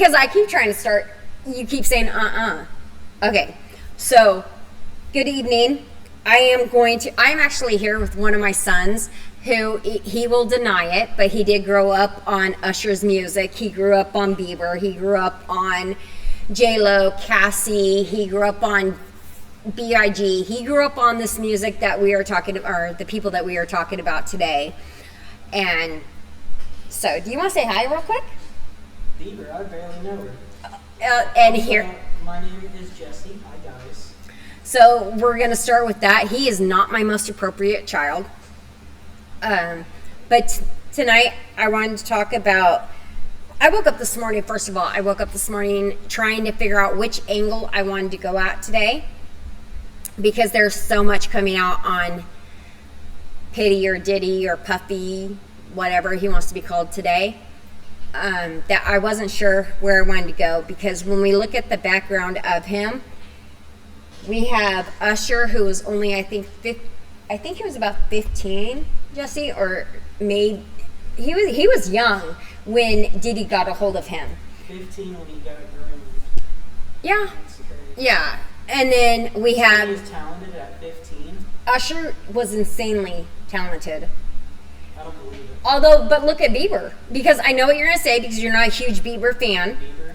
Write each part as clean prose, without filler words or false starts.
Because I keep trying to start. You keep saying, Okay. So, good evening. I'm actually here with one of my sons who he will deny it, but he did grow up on Usher's music. He grew up on Bieber. He grew up on J-Lo, Cassie. He grew up on B.I.G. He grew up on this music that we are talking about, or the people that we are talking about today. And so, do you want to say hi real quick? Bieber, I barely know her. And here, my name is Jesse. Hi, guys. so we're going to start with that. He is not my most appropriate child. But tonight I wanted to talk about, I woke up this morning trying to figure out which angle I wanted to go at today, because there's so much coming out on Pitty or Diddy or Puffy, whatever he wants to be called today, that I wasn't sure where I wanted to go. Because when we look at the background of him, we have Usher, who was only, I think he was about 15, Jesse, or he was young when Diddy got a hold of him. 15 when he got groomed. Yeah. Yeah. And then we have... He was talented at 15. Usher was insanely talented. I don't believe it. But look at Bieber. Because I know what you're going to say, because you're not a huge Bieber fan. Bieber?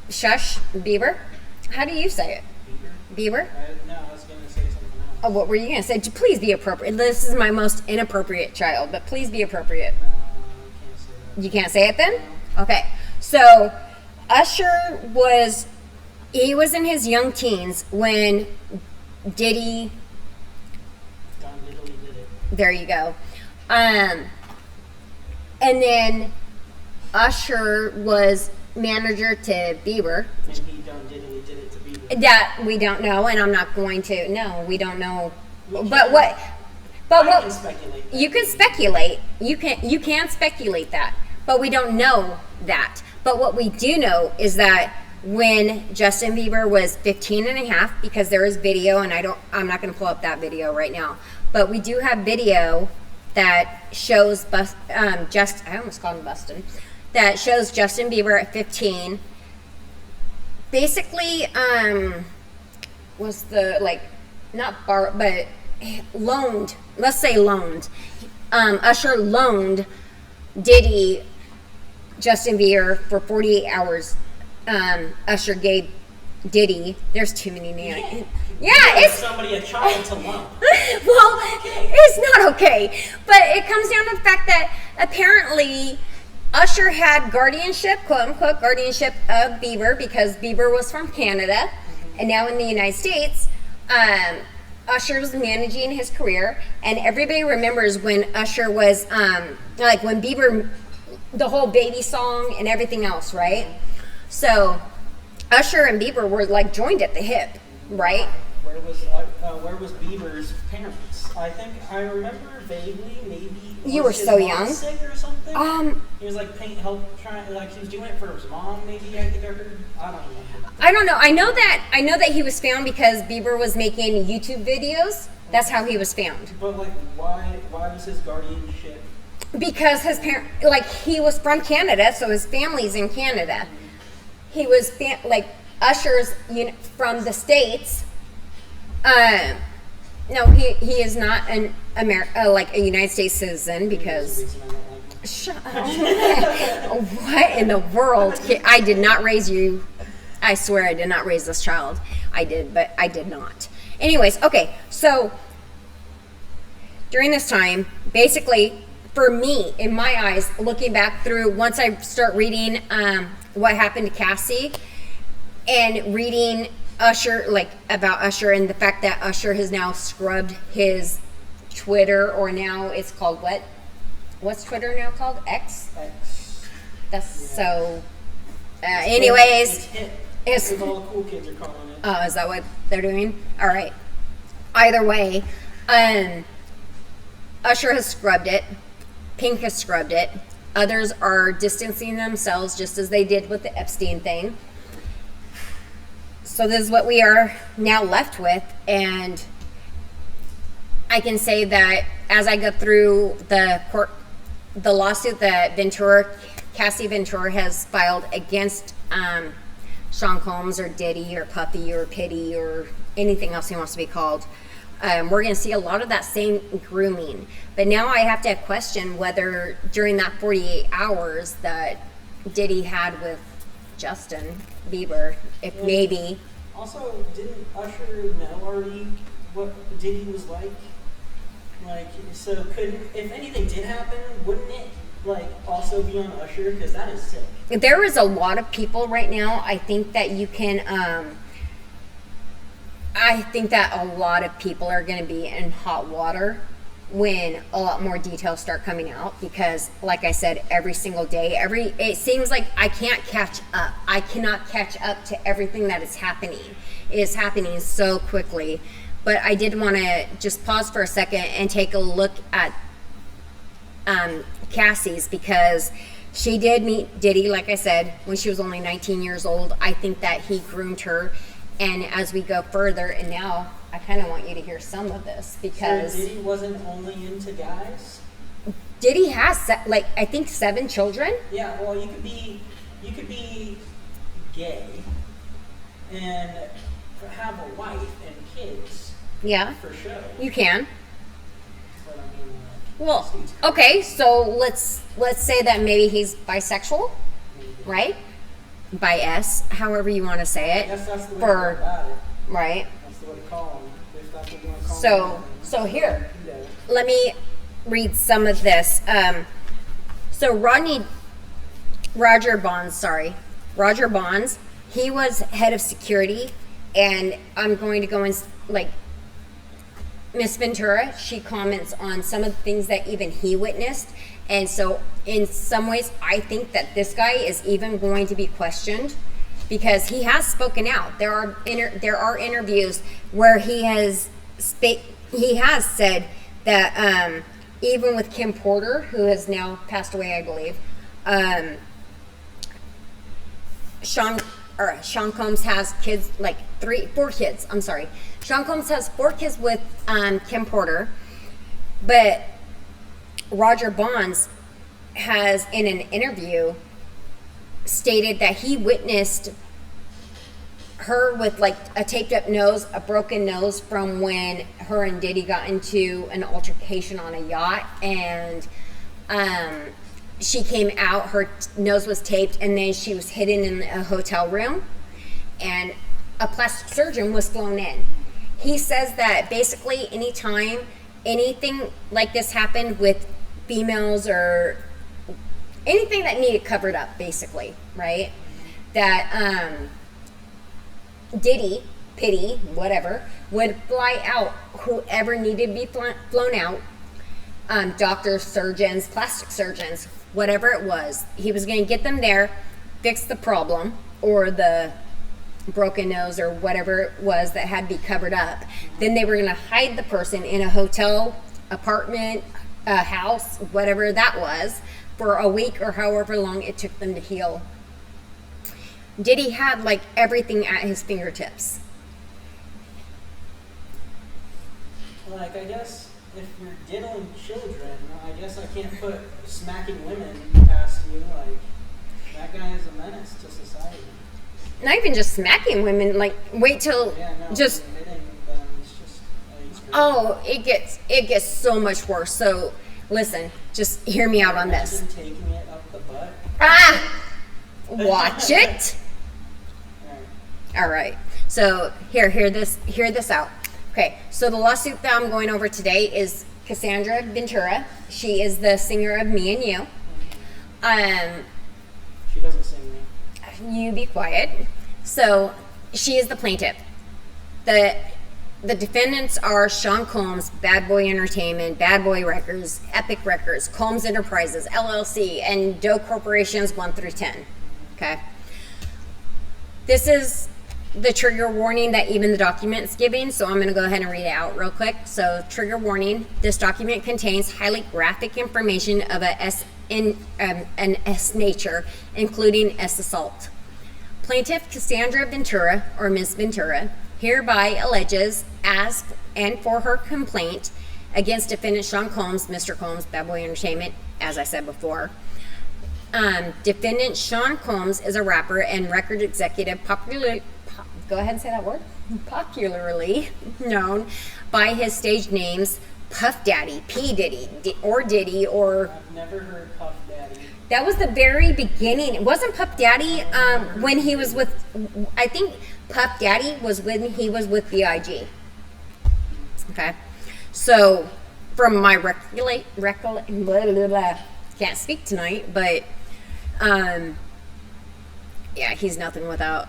Shush. Bieber? How do you say it? Bieber? No, I was going to say something else. Oh, what were you going to say? Please be appropriate. This is my most inappropriate child, but please be appropriate. No, I can't say that. You can't say it then? Okay. So, Usher was in his young teens when Diddy... Don Diddley did it. There you go. And then Usher was manager to Bieber. And he Don Diddley did it to Bieber. That we don't know, and I'm not going to. No, we don't know. I can speculate. You can speculate. You can speculate that, but we don't know that. But what we do know is that when Justin Bieber was 15 and a half, because there is video, and I'm not going to pull up that video right now, but we do have video that shows I almost called him Bustin', that shows Justin Bieber at 15 basically was the loaned, let's say loaned, Usher loaned Diddy Justin Bieber for 48 hours. Usher gave Diddy, there's too many names. Yeah, it's somebody a child to loan. Well, it's not okay. But it comes down to the fact that apparently Usher had guardianship, quote unquote, guardianship of Bieber, because Bieber was from Canada, and now in the United States, Usher was managing his career, and everybody remembers when Usher was, when Bieber, the whole baby song and everything else, right? So Usher and Bieber were joined at the hip, right? Where was Bieber's parents? I think I remember vaguely. Maybe you were so young. Sick or something. He was he was doing it for his mom. Maybe I think I heard. I don't remember. I don't know. I know that he was found because Bieber was making YouTube videos. That's how he was found. But why was his guardianship? Because his parent, he was from Canada, so his family's in Canada. He was Usher's from the States. No, he is not a United States citizen, because shut up. What in the world? I did not raise you. I swear I did not raise this child. I did, but I did not. Anyways, okay, so during this time, basically, for me, in my eyes, looking back through, once I start reading what happened to Cassie and reading Usher, about Usher and the fact that Usher has now scrubbed his Twitter, or now it's called what? What's Twitter now called? X? That's so... anyways... It's all the cool kids are calling it. Oh, is that what they're doing? All right. Either way, Usher has scrubbed it. Pink has scrubbed it. Others are distancing themselves, just as they did with the Epstein thing. So this is what we are now left with, and I can say that as I go through the lawsuit that Cassie Ventura has filed against Sean Combs or Diddy or Puffy or Pitty or anything else he wants to be called. We're going to see a lot of that same grooming. But now I have to question whether during that 48 hours that Diddy had with Justin Bieber, if maybe. Also, didn't Usher know already what Diddy was like? Like, so if anything did happen, wouldn't it, like, also be on Usher? Because that is sick. There is a lot of people right now. I think that you can, I think that a lot of people are going to be in hot water when a lot more details start coming out, because like I said, every single day, it seems like I can't catch up. I cannot catch up to everything that is happening. It is happening so quickly. But I did want to just pause for a second and take a look at Cassie's, because she did meet Diddy, like I said, when she was only 19 years old. I think that he groomed her. And as we go further, and now I kind of want you to hear some of this, because So Diddy wasn't only into guys? Diddy has I think 7 children. Yeah, well, you could be gay and have a wife and kids. Yeah, For sure. you can. But I mean, Well, okay, so let's say that maybe he's bisexual, right? By S, however you want to say I it. guess that's the way For to go about it. right. That's the way to call them. If that's what you want to call So them. here, Yeah. let me read some of this. So Roger Bonds, he was head of security, and I'm going to go in, like, Miss Ventura, she comments on some of the things that even he witnessed. And so in some ways, I think that this guy is even going to be questioned, because he has spoken out. There are interviews where he has said that even with Kim Porter, who has now passed away, I believe, Sean Combs has kids, like 4 kids. I'm sorry. Sean Combs has 4 kids with Kim Porter, but Roger Bonds has, in an interview, stated that he witnessed her with like a taped up nose, a broken nose, from when her and Diddy got into an altercation on a yacht, and she came out, her nose was taped, and then she was hidden in a hotel room, and a plastic surgeon was flown in. He says that basically anytime anything like this happened with females or anything that needed covered up, basically, right, that Diddy, Pitty, whatever, would fly out whoever needed to be flown out, doctors, surgeons, plastic surgeons, whatever it was. He was going to get them there, fix the problem, or the broken nose, or whatever it was that had to be covered up. Then they were going to hide the person in a hotel, apartment, a house, whatever that was, for a week or however long it took them to heal. Diddy had like everything at his fingertips. Like, I guess if you're diddling children, I guess I can't put smacking women past you. Like, that guy is a menace to society. Not even just smacking women, like, wait till just hitting them, it's just, it's crazy. oh, it gets so much worse. So listen, just hear me out on this. Imagine taking it up the butt. Watch it. All right. So hear this out. Okay. So the lawsuit that I'm going over today is Cassie Ventura. She is the singer of Me and You. She doesn't sing me. You be quiet. So she is the plaintiff. The defendants are Sean Combs, Bad Boy Entertainment, Bad Boy Records, Epic Records, Combs Enterprises, LLC, and Doe Corporations 1 through 10. Okay. This is the trigger warning that even the document's giving, so I'm going to go ahead and read it out real quick. So, trigger warning: this document contains highly graphic information of an S nature, including S assault. Plaintiff Cassie Ventura, or Ms. Ventura, hereby alleges as and for her complaint against defendant Sean Combs, Mr. Combs, Bad Boy Entertainment, as I said before, Defendant Sean Combs is a rapper and record executive go ahead and say that word. Popularly known by his stage names Puff Daddy, P. Diddy, or Diddy, or... I've never heard Puff Daddy. That was the very beginning. It wasn't Puff Daddy when he was with... I think Puff Daddy was when he was with B.I.G. Okay? So, from my can't speak tonight, but... yeah, he's nothing without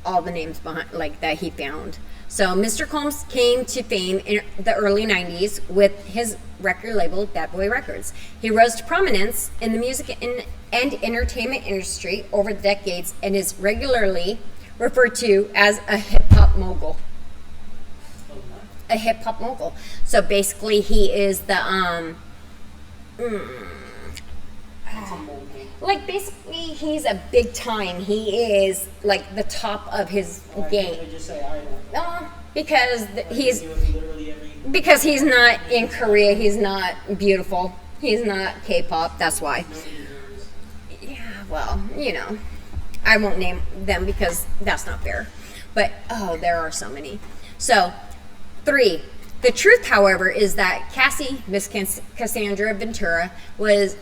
all the names behind, like, that he found. So Mr. Combs came to fame in the early 90s with his record label, Bad Boy Records. He rose to prominence in the music and entertainment industry over the decades and is regularly referred to as a hip-hop mogul. A hip-hop mogul. So basically he is the, like, basically, he's a big time. He is, like, the top of his game. Just say idol. Because he's not in Korea. He's not beautiful. He's not K-pop. That's why. Yeah, well, you know. I won't name them because that's not fair. But, there are so many. So, 3. The truth, however, is that Cassie, Miss Cassandra Ventura, was,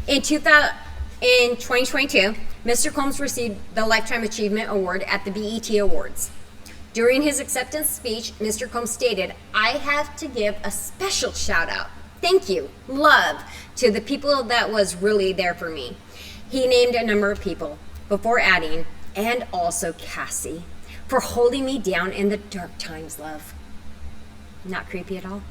In 2022, Mr. Combs received the Lifetime Achievement Award at the BET Awards. During his acceptance speech, Mr. Combs stated, "I have to give a special shout out, thank you, love, to the people that was really there for me." He named a number of people before adding, "and also Cassie, for holding me down in the dark times, love." Not creepy at all?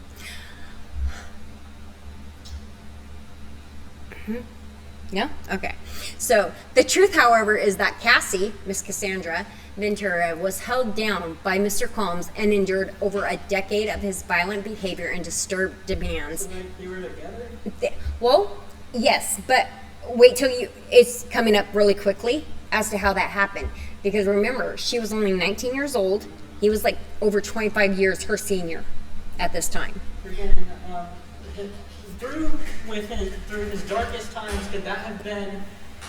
No? Okay. So, the truth, however, is that Cassie, Miss Cassandra Ventura, was held down by Mr. Combs and endured over a decade of his violent behavior and disturbed demands. So they were together? Well, yes, but wait till it's coming up really quickly as to how that happened. Because remember, she was only 19 years old. He was like over 25 years her senior at this time. Through his darkest times, could that have been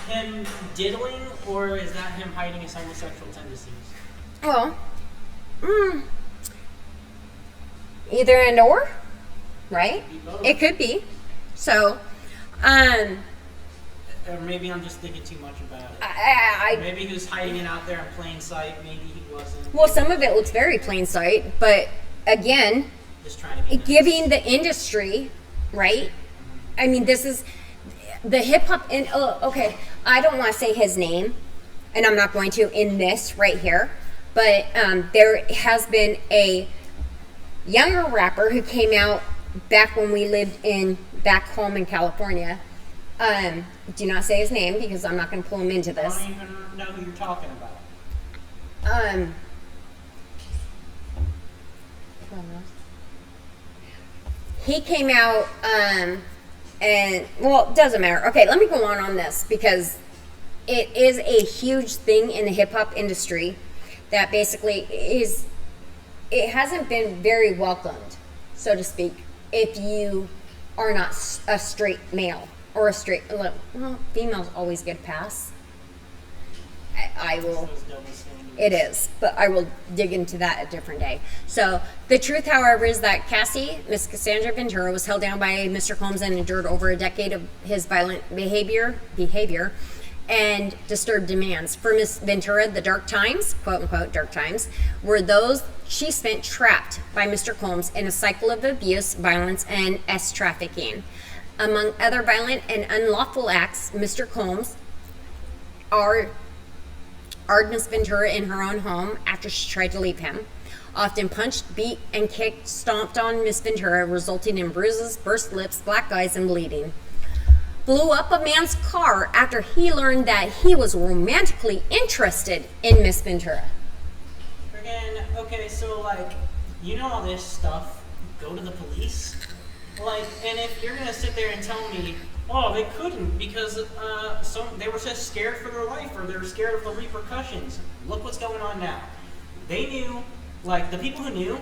him diddling, or is that him hiding his homosexual tendencies? Well, either and or, right? It could be. So, or maybe I'm just thinking too much about it. Maybe he was hiding it out there in plain sight. Maybe he wasn't. Well, some of it looks very plain sight, but again, just trying to be giving the industry, right? I mean, this is the hip hop. Okay, I don't want to say his name, and I'm not going to in this right here. But there has been a younger rapper who came out back when we lived back home in California. Do not say his name because I'm not going to pull him into this. I don't even know who you're talking about. He came out, and, well, it doesn't matter. Okay, let me go on this because it is a huge thing in the hip-hop industry that basically it hasn't been very welcomed, so to speak, if you are not a straight male or a straight, well, females always get a pass. I will... It is, but I will dig into that a different day. So, the truth, however, is that Cassie, Miss Cassandra Ventura, was held down by Mr. Combs and endured over a decade of his violent behavior and disturbed demands. For Miss Ventura, the dark times, quote-unquote dark times, were those she spent trapped by Mr. Combs in a cycle of abuse, violence, and trafficking. Among other violent and unlawful acts, Mr. Combs arred Miss Ventura in her own home after she tried to leave him. Often punched, beat, and kicked, stomped on Miss Ventura, resulting in bruises, burst lips, black eyes, and bleeding. Blew up a man's car after he learned that he was romantically interested in Miss Ventura. Again, okay, so, like, you know all this stuff. Go to the police. Like, and if you're gonna sit there and tell me, oh, they couldn't because they were just scared for their life or they were scared of the repercussions. Look what's going on now. They knew Like, the people who knew,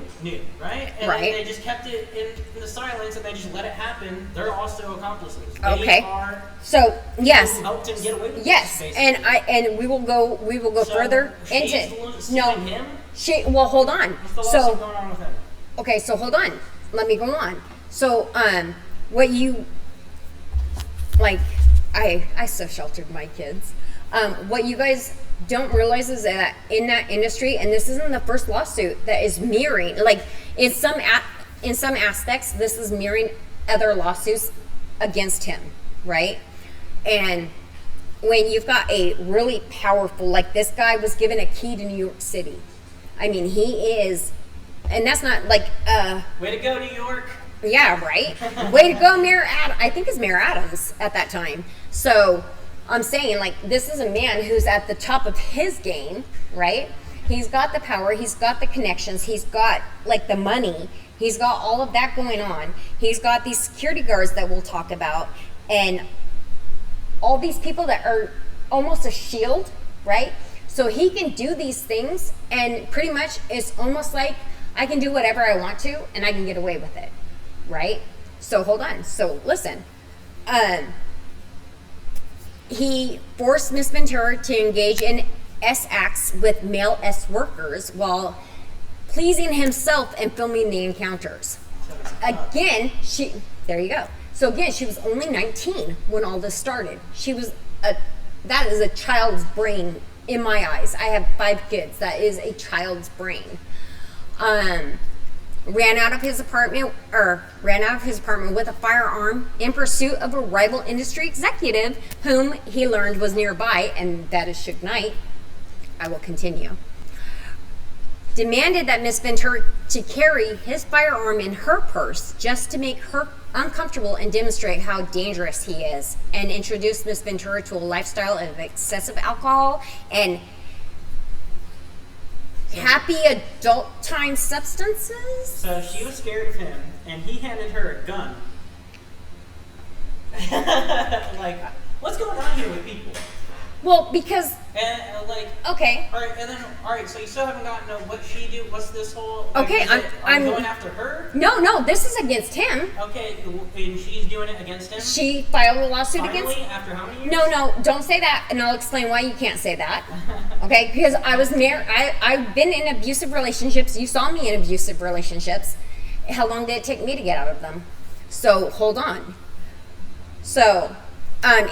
right? And Right. they just kept it in the silence, and they just let it happen. They're also accomplices. Okay. They are So yes, who helped him get away with yes, this, and we will go So further she's into the one that's no. suing him? Well, hold on. What's the So lawsuit going on with him? okay, so hold on. Let me go on. So what you like? I so sheltered my kids. What you guys don't realize is that in that industry, and this isn't the first lawsuit that is mirroring, like in some aspects, this is mirroring other lawsuits against him, right? And when you've got a really powerful, like this guy was given a key to New York City. I mean, he is, and that's not like Way to go, New York. yeah, right. Way to go, Mayor Adams. I think it's Mayor Adams at that time. So I'm saying, like, this is a man who's at the top of his game, right? He's got the power, he's got the connections, he's got, like, the money, he's got all of that going on. He's got these security guards that we'll talk about, and all these people that are almost a shield, right? So he can do these things, and pretty much it's almost like I can do whatever I want to, and I can get away with it, right? So hold on. So listen. He forced Miss Ventura to engage in acts with male workers while pleasing himself and filming the encounters. Again, there you go. So again, she was only 19 when all this started. That is a child's brain in my eyes. I have 5 kids. That is a child's brain. Ran out of his apartment with a firearm in pursuit of a rival industry executive whom he learned was nearby, and that is Suge Knight. I will continue. Demanded that Miss Ventura to carry his firearm in her purse just to make her uncomfortable and demonstrate how dangerous he is, and introduced Miss Ventura to a lifestyle of excessive alcohol and happy adult time substances. So she was scared of him, and he handed her a gun. Like, what's going on here with people? Well, because And okay, all right, and then all right. So you still haven't gotten to what she do. What's this whole? Like, okay, are I'm you going after her. No, this is against him. Okay, and she's doing it against him. She filed a lawsuit Finally, against. after how many years? No, don't say that, and I'll explain why you can't say that. Okay, because I was married. I've been in abusive relationships. You saw me in abusive relationships. How long did it take me to get out of them? So hold on. So,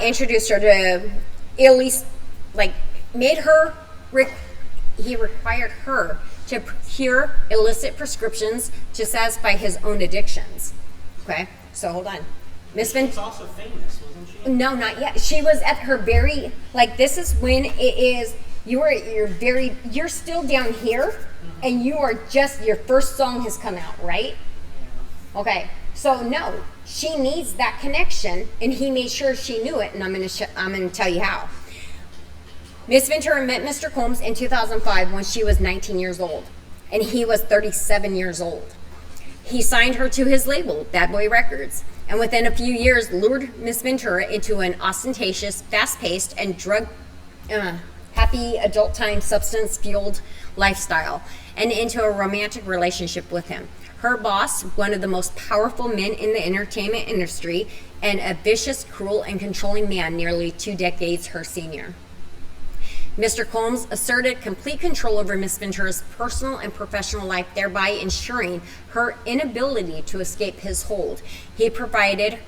introduced her to Elise, like made her. He required her to procure illicit prescriptions to satisfy his own addictions. Okay, so hold on. Miss She was also famous, wasn't she? No, not yet. She was at her very, like, this is when it is, you're still down here, and you are just, your first song has come out, right? Okay, so no, she needs that connection, and he made sure she knew it, and I'm gonna tell you how. Miss Ventura met Mr. Combs in 2005 when she was 19 years old, and he was 37 years old. He signed her to his label, Bad Boy Records, and within a few years lured Miss Ventura into an ostentatious, fast-paced, and happy adult time substance-fueled lifestyle, and into a romantic relationship with him. Her boss, one of the most powerful men in the entertainment industry, and a vicious, cruel, and controlling man nearly 2 decades her senior. Mr. Combs asserted complete control over Miss Ventura's personal and professional life, thereby ensuring her inability to escape his hold. He provided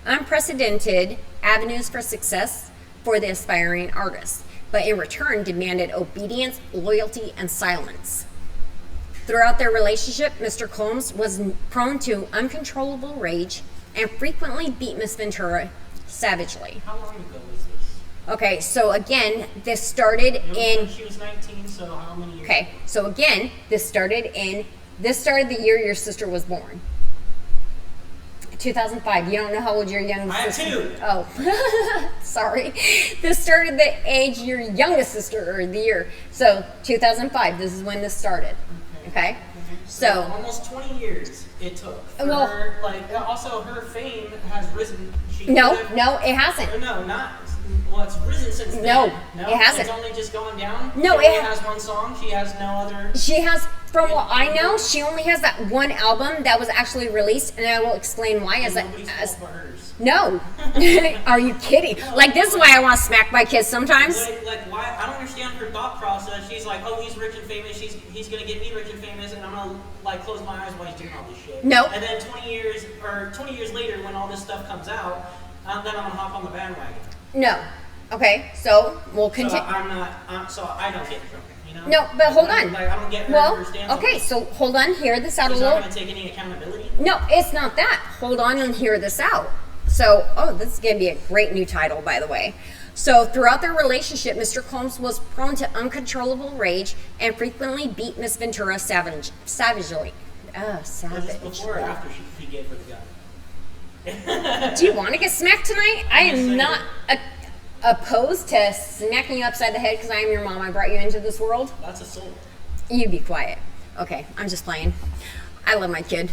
unprecedented avenues for success for the aspiring artist, but in return demanded obedience, loyalty, and silence. Throughout their relationship, Mr. Combs was prone to uncontrollable rage and frequently beat Miss Ventura savagely. How long ago was this? Okay, so again, this started in. She was 19, so how many years? Okay, so again, this started the year your sister was born. 2005. You don't know how old your youngest sister. I have 2. Oh, sorry. This started the age your youngest sister, or the year. So 2005. This is when this started. Okay. So almost 20 years it took. For well, her, also her fame has risen. No, it hasn't. No, not. Well, it's risen since then. No, No, it hasn't. It's only just going down. No, she it only has one song. She has no other. She has, from what I know, she only has that one album that was actually released, and I will explain why. Nobody's fault but hers. No, are you kidding? Like, this is why I want to smack my kids sometimes. Like why? I don't understand her thought process. She's like, oh, he's rich and famous. He's gonna get me rich and famous, and I'm gonna like close my eyes while he's doing all this shit. No. And then 20 years later, when all this stuff comes out, then I'm gonna hop on the bandwagon. No. Okay, so we'll So continue. I'm not. So I don't get drunk. You know? No, but hold on. Like, I don't get her Well, stance on okay, this. so hold on, hear this out She's a not little. gonna take any accountability. No, it's not that. Hold on and hear this out. So, this is going to be a great new title, by the way. So, throughout their relationship, Mr. Combs was prone to uncontrollable rage and frequently beat Miss Ventura savagely. Savage. Was this before or after he gave her the gun? Do you want to get smacked tonight? I am not opposed to smacking you upside the head because I am your mom. I brought you into this world. That's assault. You be quiet. Okay, I'm just playing. I love my kid.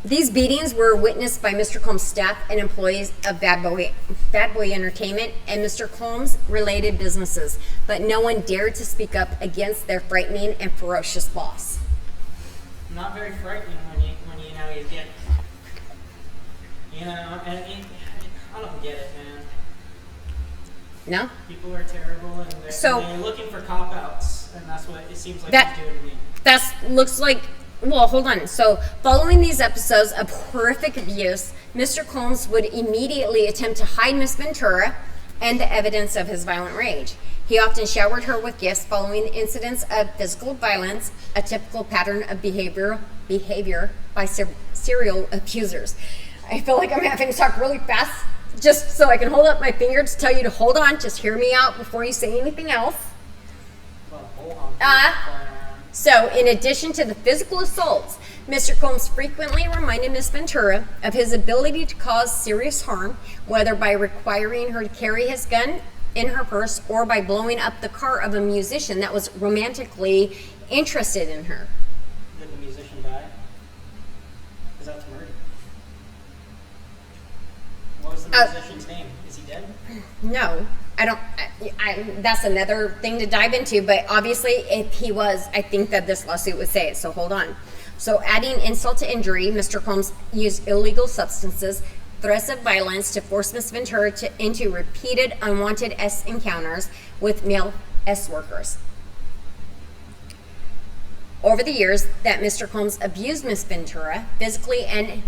These beatings were witnessed by Mr. Combs' staff and employees of Bad Boy Entertainment and Mr. Combs' related businesses, but no one dared to speak up against their frightening and ferocious boss. Not very frightening when you know he's getting. You know, and I don't get it, man. No? People are terrible, and they're looking for cop outs, and that's what it seems like he's doing to me. That looks like. Well, hold on. So, following these episodes of horrific abuse, Mr. Combs would immediately attempt to hide Miss Ventura and the evidence of his violent rage. He often showered her with gifts following incidents of physical violence, a typical pattern of behavior by serial abusers. I feel like I'm having to talk really fast just so I can hold up my finger to tell you to hold on. Just hear me out before you say anything else. Well, hold on. So, in addition to the physical assaults, Mr. Combs frequently reminded Miss Ventura of his ability to cause serious harm, whether by requiring her to carry his gun in her purse or by blowing up the car of a musician that was romantically interested in her. Did the musician die? Because that's murder. What was the musician's name? Is he dead? No, I don't. That's another thing to dive into, but obviously, if he was, I think that this lawsuit would say it, so hold on. So, adding insult to injury, Mr. Combs used illegal substances, threats of violence to force Miss Ventura into repeated unwanted encounters with male workers. Over the years that Mr. Combs abused Miss Ventura, physically and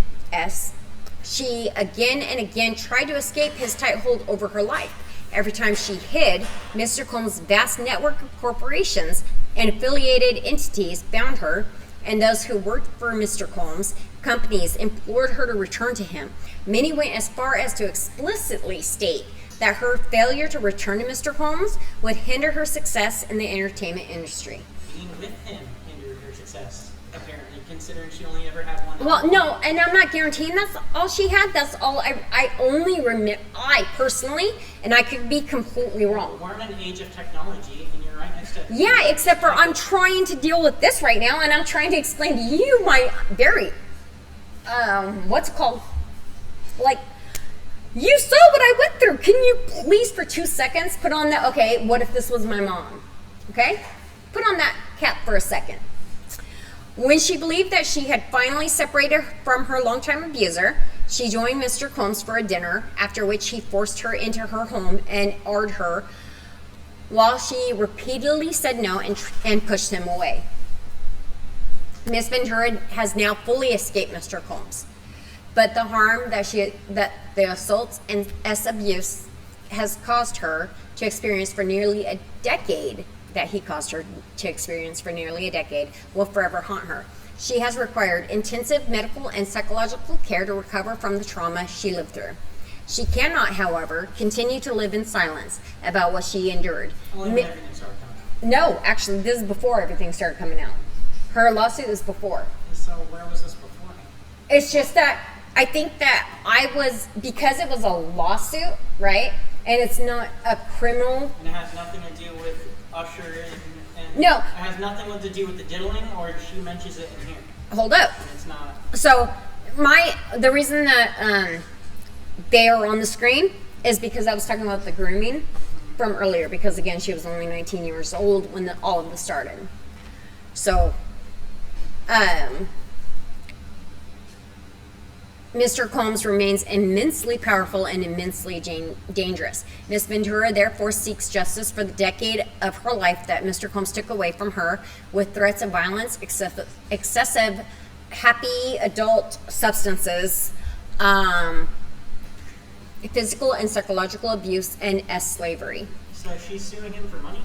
she again and again tried to escape his tight hold over her life. Every time she hid, Mr. Combs' vast network of corporations and affiliated entities found her, and those who worked for Mr. Combs' companies implored her to return to him. Many went as far as to explicitly state that her failure to return to Mr. Combs would hinder her success in the entertainment industry. Being with him hindered her success, apparently, considering she only ever had one. Well, no, and I'm not guaranteeing that's all she had. That's all I only remember. I personally, and I could be completely wrong. We're in an age of technology, and you're right next to. Yeah, except for I'm trying to deal with this right now, and I'm trying to explain to you my very, what's it called? Like, you saw what I went through. Can you please, for 2 seconds, put on that? Okay, what if this was my mom? Okay, put on that cap for a second. When she believed that she had finally separated from her longtime abuser, she joined Mr. Combs for a dinner, after which he forced her into her home and ordered her, while she repeatedly said no and pushed him away. Miss Ventura has now fully escaped Mr. Combs, but the harm that the assaults and abuse has caused her to experience for nearly a decade will forever haunt her. She has required intensive medical and psychological care to recover from the trauma she lived through. She cannot, however, continue to live in silence about what she endured. Everything started coming out. No, actually, this is before everything started coming out. Her lawsuit is before. So where was this before? It's just that I think that because it was a lawsuit, right? And it's not a criminal. And it has nothing to do with Usher and No. It has nothing to do with the diddling, or she mentions it in here. Hold up. And it's not. So the reason that they are on the screen is because I was talking about the grooming from earlier, because again, she was only 19 years old when all of this started. So, Mr. Combs remains immensely powerful and immensely dangerous. Ms. Ventura therefore seeks justice for the decade of her life that Mr. Combs took away from her with threats of violence, excessive happy adult substances, physical and psychological abuse, and slavery. So she's suing him for money?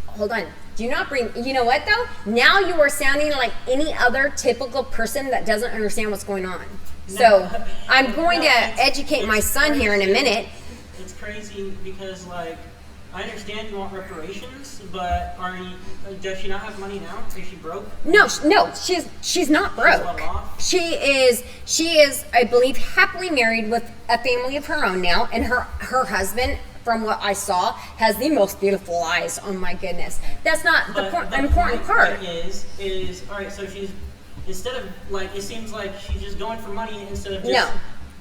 Hold on. Do not bring... You know what, though? Now you are sounding like any other typical person that doesn't understand what's going on. So I'm going to educate my son here in a minute. It's crazy because, like, I understand you want reparations, but does she not have money now? Is she broke? No, she's not broke. She is, I believe, happily married with a family of her own now, and her husband, from what I saw, has the most beautiful eyes. Oh my goodness, that's not the important part. Is all right. So she's, instead of, like, it seems like she's just going for money instead of just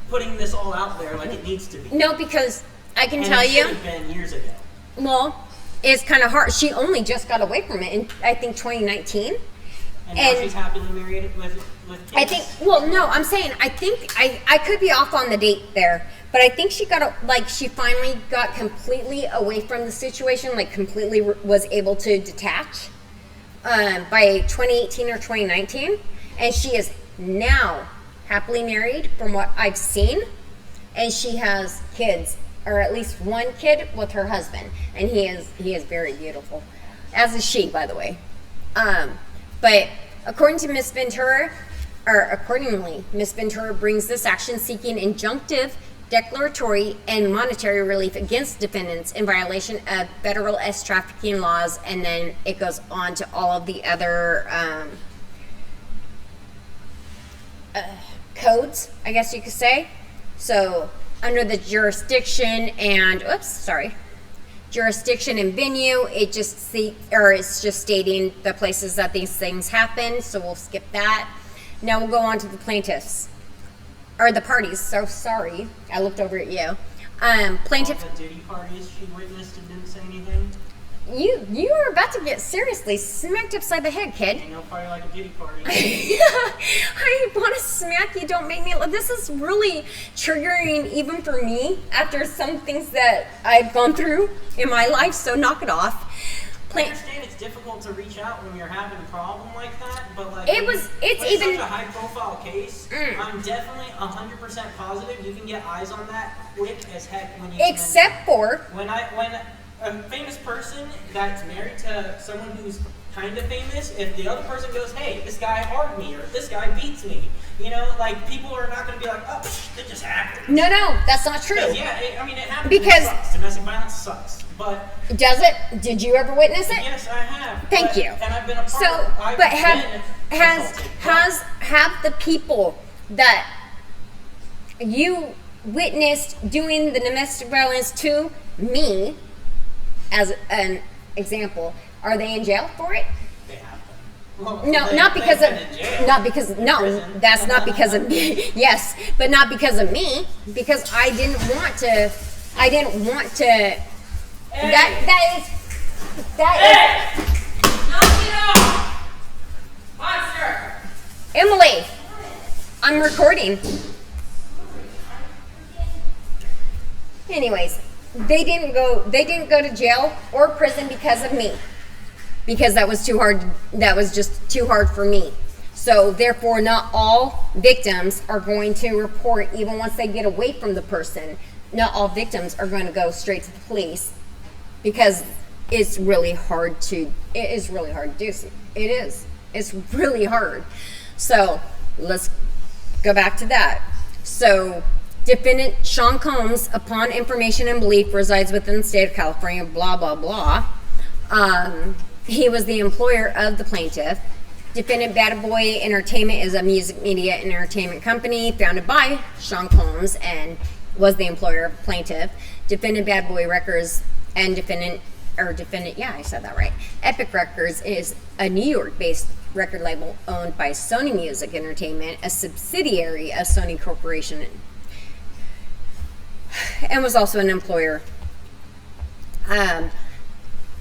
putting this all out there like it needs to be. No, because I can tell you, it should have been years ago. Well, it's kind of hard. She only just got away from it in, I think, 2019. And now she's happily married with kids. I think, well, no, I'm saying, I think, I could be off on the date there, but I think she she finally got completely away from the situation, like completely was able to detach by 2018 or 2019. And she is now happily married from what I've seen. And she has kids, or at least one kid with her husband. And he is very beautiful. As is she, by the way. But according to Miss Ventura, accordingly, Miss Ventura brings this action seeking injunctive, declaratory, and monetary relief against defendants in violation of federal trafficking laws, and then it goes on to all of the other codes, I guess you could say. So under the jurisdiction and jurisdiction and venue, it's just stating the places that these things happen. So we'll skip that. Now we'll go on to the plaintiffs or the parties. So sorry, I looked over at you. Plaintiff. All the Diddy parties she witnessed and didn't say anything. You are about to get seriously smacked upside the head, kid. Ain't no party like a Diddy party. I want to smack you. Don't make me. This is really triggering even for me after some things that I've gone through in my life. So knock it off. I understand it's difficult to reach out when you're having a problem like that, but like it's such a high-profile case. I'm definitely 100% positive you can get eyes on that quick as heck when you. Except for when a famous person that's married to someone who's kind of famous, if the other person goes, hey, this guy harmed me, or this guy beats me, like, people are not going to be like, oh, that just happened. No, that's not true. Yeah, it happens. Because it sucks. Domestic violence sucks. But does it? Did you ever witness it? Yes, I have. Thank you. And I've been a part of have the people that you witnessed doing the domestic violence to me, as an example, are they in jail for it? They have been. Well, that's not because of me. Yes, but not because of me, because I didn't want to. Hey. That is. Knock it off! Monster! Emily, I'm recording. Anyways, they didn't go to jail or prison because of me. Because that was too hard. That was just too hard for me. So therefore, not all victims are going to report even once they get away from the person. Not all victims are going to go straight to the police, because it's really hard to. It is really hard to do. It is. It's really hard. So let's go back to that. So defendant Sean Combs, upon information and belief, resides within the state of California. Blah blah blah. He was the employer of the plaintiff. Defendant Bad Boy Entertainment is a music media and entertainment company founded by Sean Combs and was the employer of the plaintiff. Defendant Bad Boy Records and defendant, yeah, I said that right. Epic Records is a New York-based record label owned by Sony Music Entertainment, a subsidiary of Sony Corporation. and was also an employer.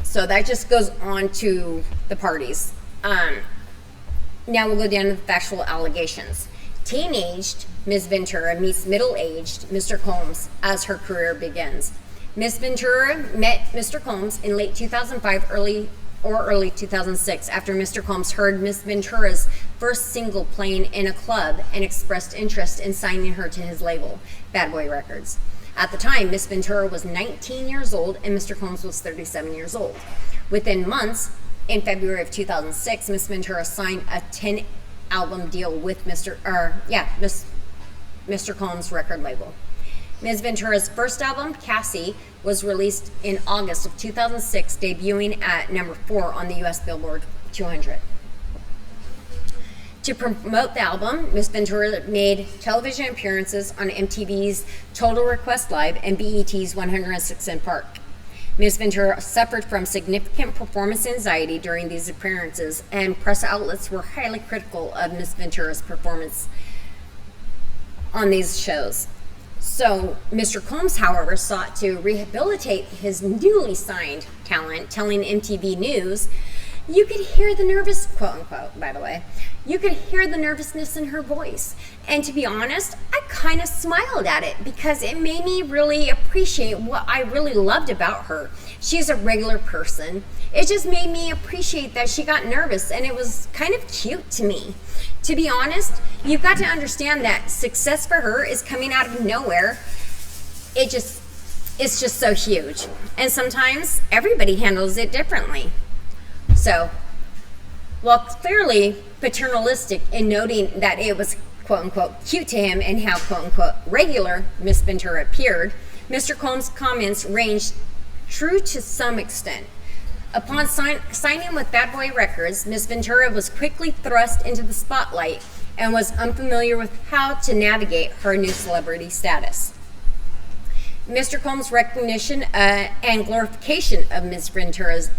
So that just goes on to the parties. Now we'll go down to the factual allegations. Teenaged Ms. Ventura meets middle-aged Mr. Combs as her career begins. Ms. Ventura met Mr. Combs in late 2005, early 2006, after Mr. Combs heard Ms. Ventura's first single playing in a club and expressed interest in signing her to his label, Bad Boy Records. At the time, Ms. Ventura was 19 years old and Mr. Combs was 37 years old. Within months, in February of 2006, Ms. Ventura signed a 10-album deal with Mr. Combs' record label. Ms. Ventura's first album, Cassie, was released in August of 2006, debuting at number 4 on the U.S. Billboard 200. To promote the album, Ms. Ventura made television appearances on MTV's Total Request Live and BET's 106 in Park. Ms. Ventura suffered from significant performance anxiety during these appearances, and press outlets were highly critical of Ms. Ventura's performance on these shows. So, Mr. Combs, however, sought to rehabilitate his newly signed talent, telling MTV News, "You could hear the nervous," quote unquote, by the way, "you could hear the nervousness in her voice. And to be honest, I kind of smiled at it because it made me really appreciate what I really loved about her. She's a regular person. It just made me appreciate that she got nervous, and it was kind of cute to me. To be honest, you've got to understand that success for her is coming out of nowhere. It's just so huge. And sometimes everybody handles it differently." So, while clearly paternalistic in noting that it was quote-unquote cute to him and how quote-unquote regular Miss Ventura appeared, Mr. Combs' comments ranged true to some extent. Upon signing with Bad Boy Records, Miss Ventura was quickly thrust into the spotlight and was unfamiliar with how to navigate her new celebrity status. Mr. Combs' recognition and glorification of Miss Ventura's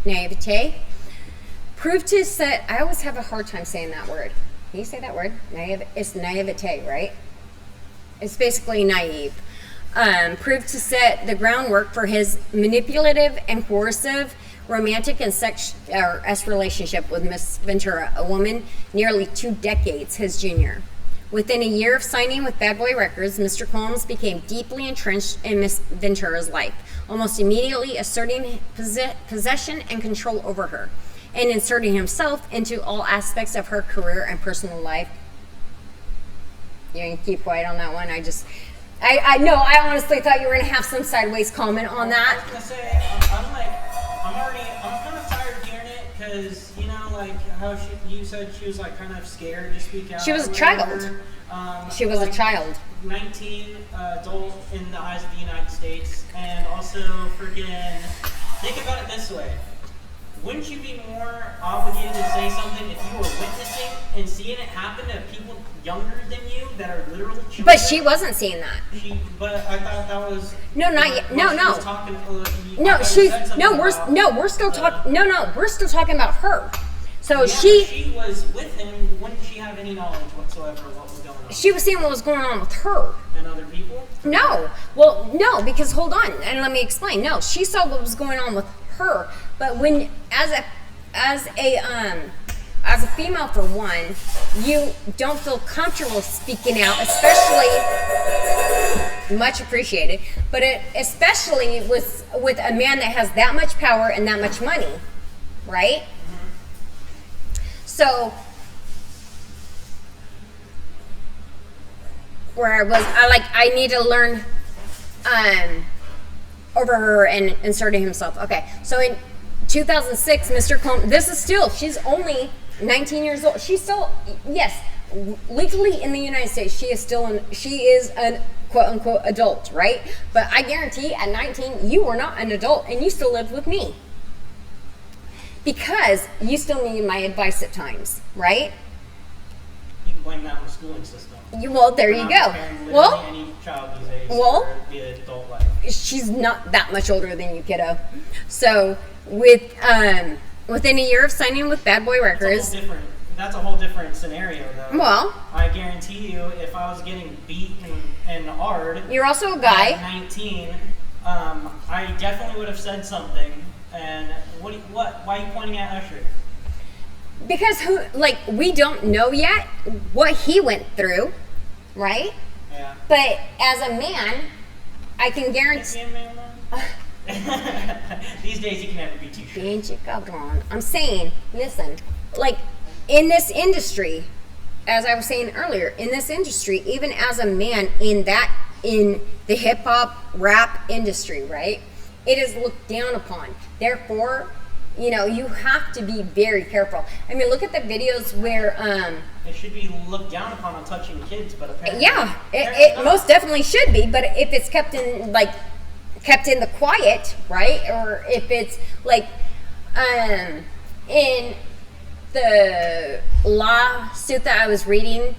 naivete proved to set, I always have a hard time saying that word. Can you say that word? It's naivete, right? It's basically naive. Proved to set the groundwork for his manipulative and coercive romantic and sex relationship with Miss Ventura, a woman nearly 2 decades his junior. Within a year of signing with Bad Boy Records, Mr. Combs became deeply entrenched in Miss Ventura's life, almost immediately asserting possession and control over her, and inserting himself into all aspects of her career and personal life. You can keep quiet on that one. I honestly thought you were going to have some sideways comment on that. I was going to say, I'm kind of tired of hearing it because, like how you said she was like kind of scared to speak out. She was a child. She was a child. 19, adult in the eyes of the United States, and also freaking, think about it this way. Wouldn't you be more obligated to say something if you were witnessing and seeing it happen to people younger than you that are literally children? But she wasn't seeing that. But I thought that was no, not yet. No. We're still talking about her. So she was with him. Wouldn't she have any knowledge whatsoever of what was going on? She was seeing what was going on with her. And other people? No. Well, no, because hold on, and let me explain. No, she saw what was going on with her. But when, as a female, for one, you don't feel comfortable speaking out, especially, much appreciated, but especially with a man that has that much power and that much money, right? Mm-hmm. So, where I need to learn over her and inserting himself. Okay, so in 2006, Mr. Combs, she's only 19 years old. She's still, yes, legally in the United States, she is an quote-unquote adult, right? But I guarantee at 19, you were not an adult and you still lived with me. Because you still needed my advice at times, right? You can blame that on the schooling system. There you go. Well, any child these days for the adult life. She's not that much older than you, kiddo. So, within a year of signing with Bad Boy Records, it's a whole different that's a whole different scenario, though. Well, I guarantee you, if I was getting beaten and hard you're also a guy. at 19, I definitely would have said something. And what? Why are you pointing at Usher? Because we don't know yet what he went through, right? Yeah. But as a man, I can guarantee. Is he a man, though? These days, you can never be too sure. Pinche cabrón. I'm saying, listen, like in this industry, as I was saying earlier, in this industry, even as a man in the hip hop rap industry, right? It is looked down upon. Therefore, you have to be very careful. I mean, look at the videos where It should be looked down upon on touching kids, but apparently it most definitely should be. But if it's kept in the quiet, right? Or if it's like in the lawsuit that I was reading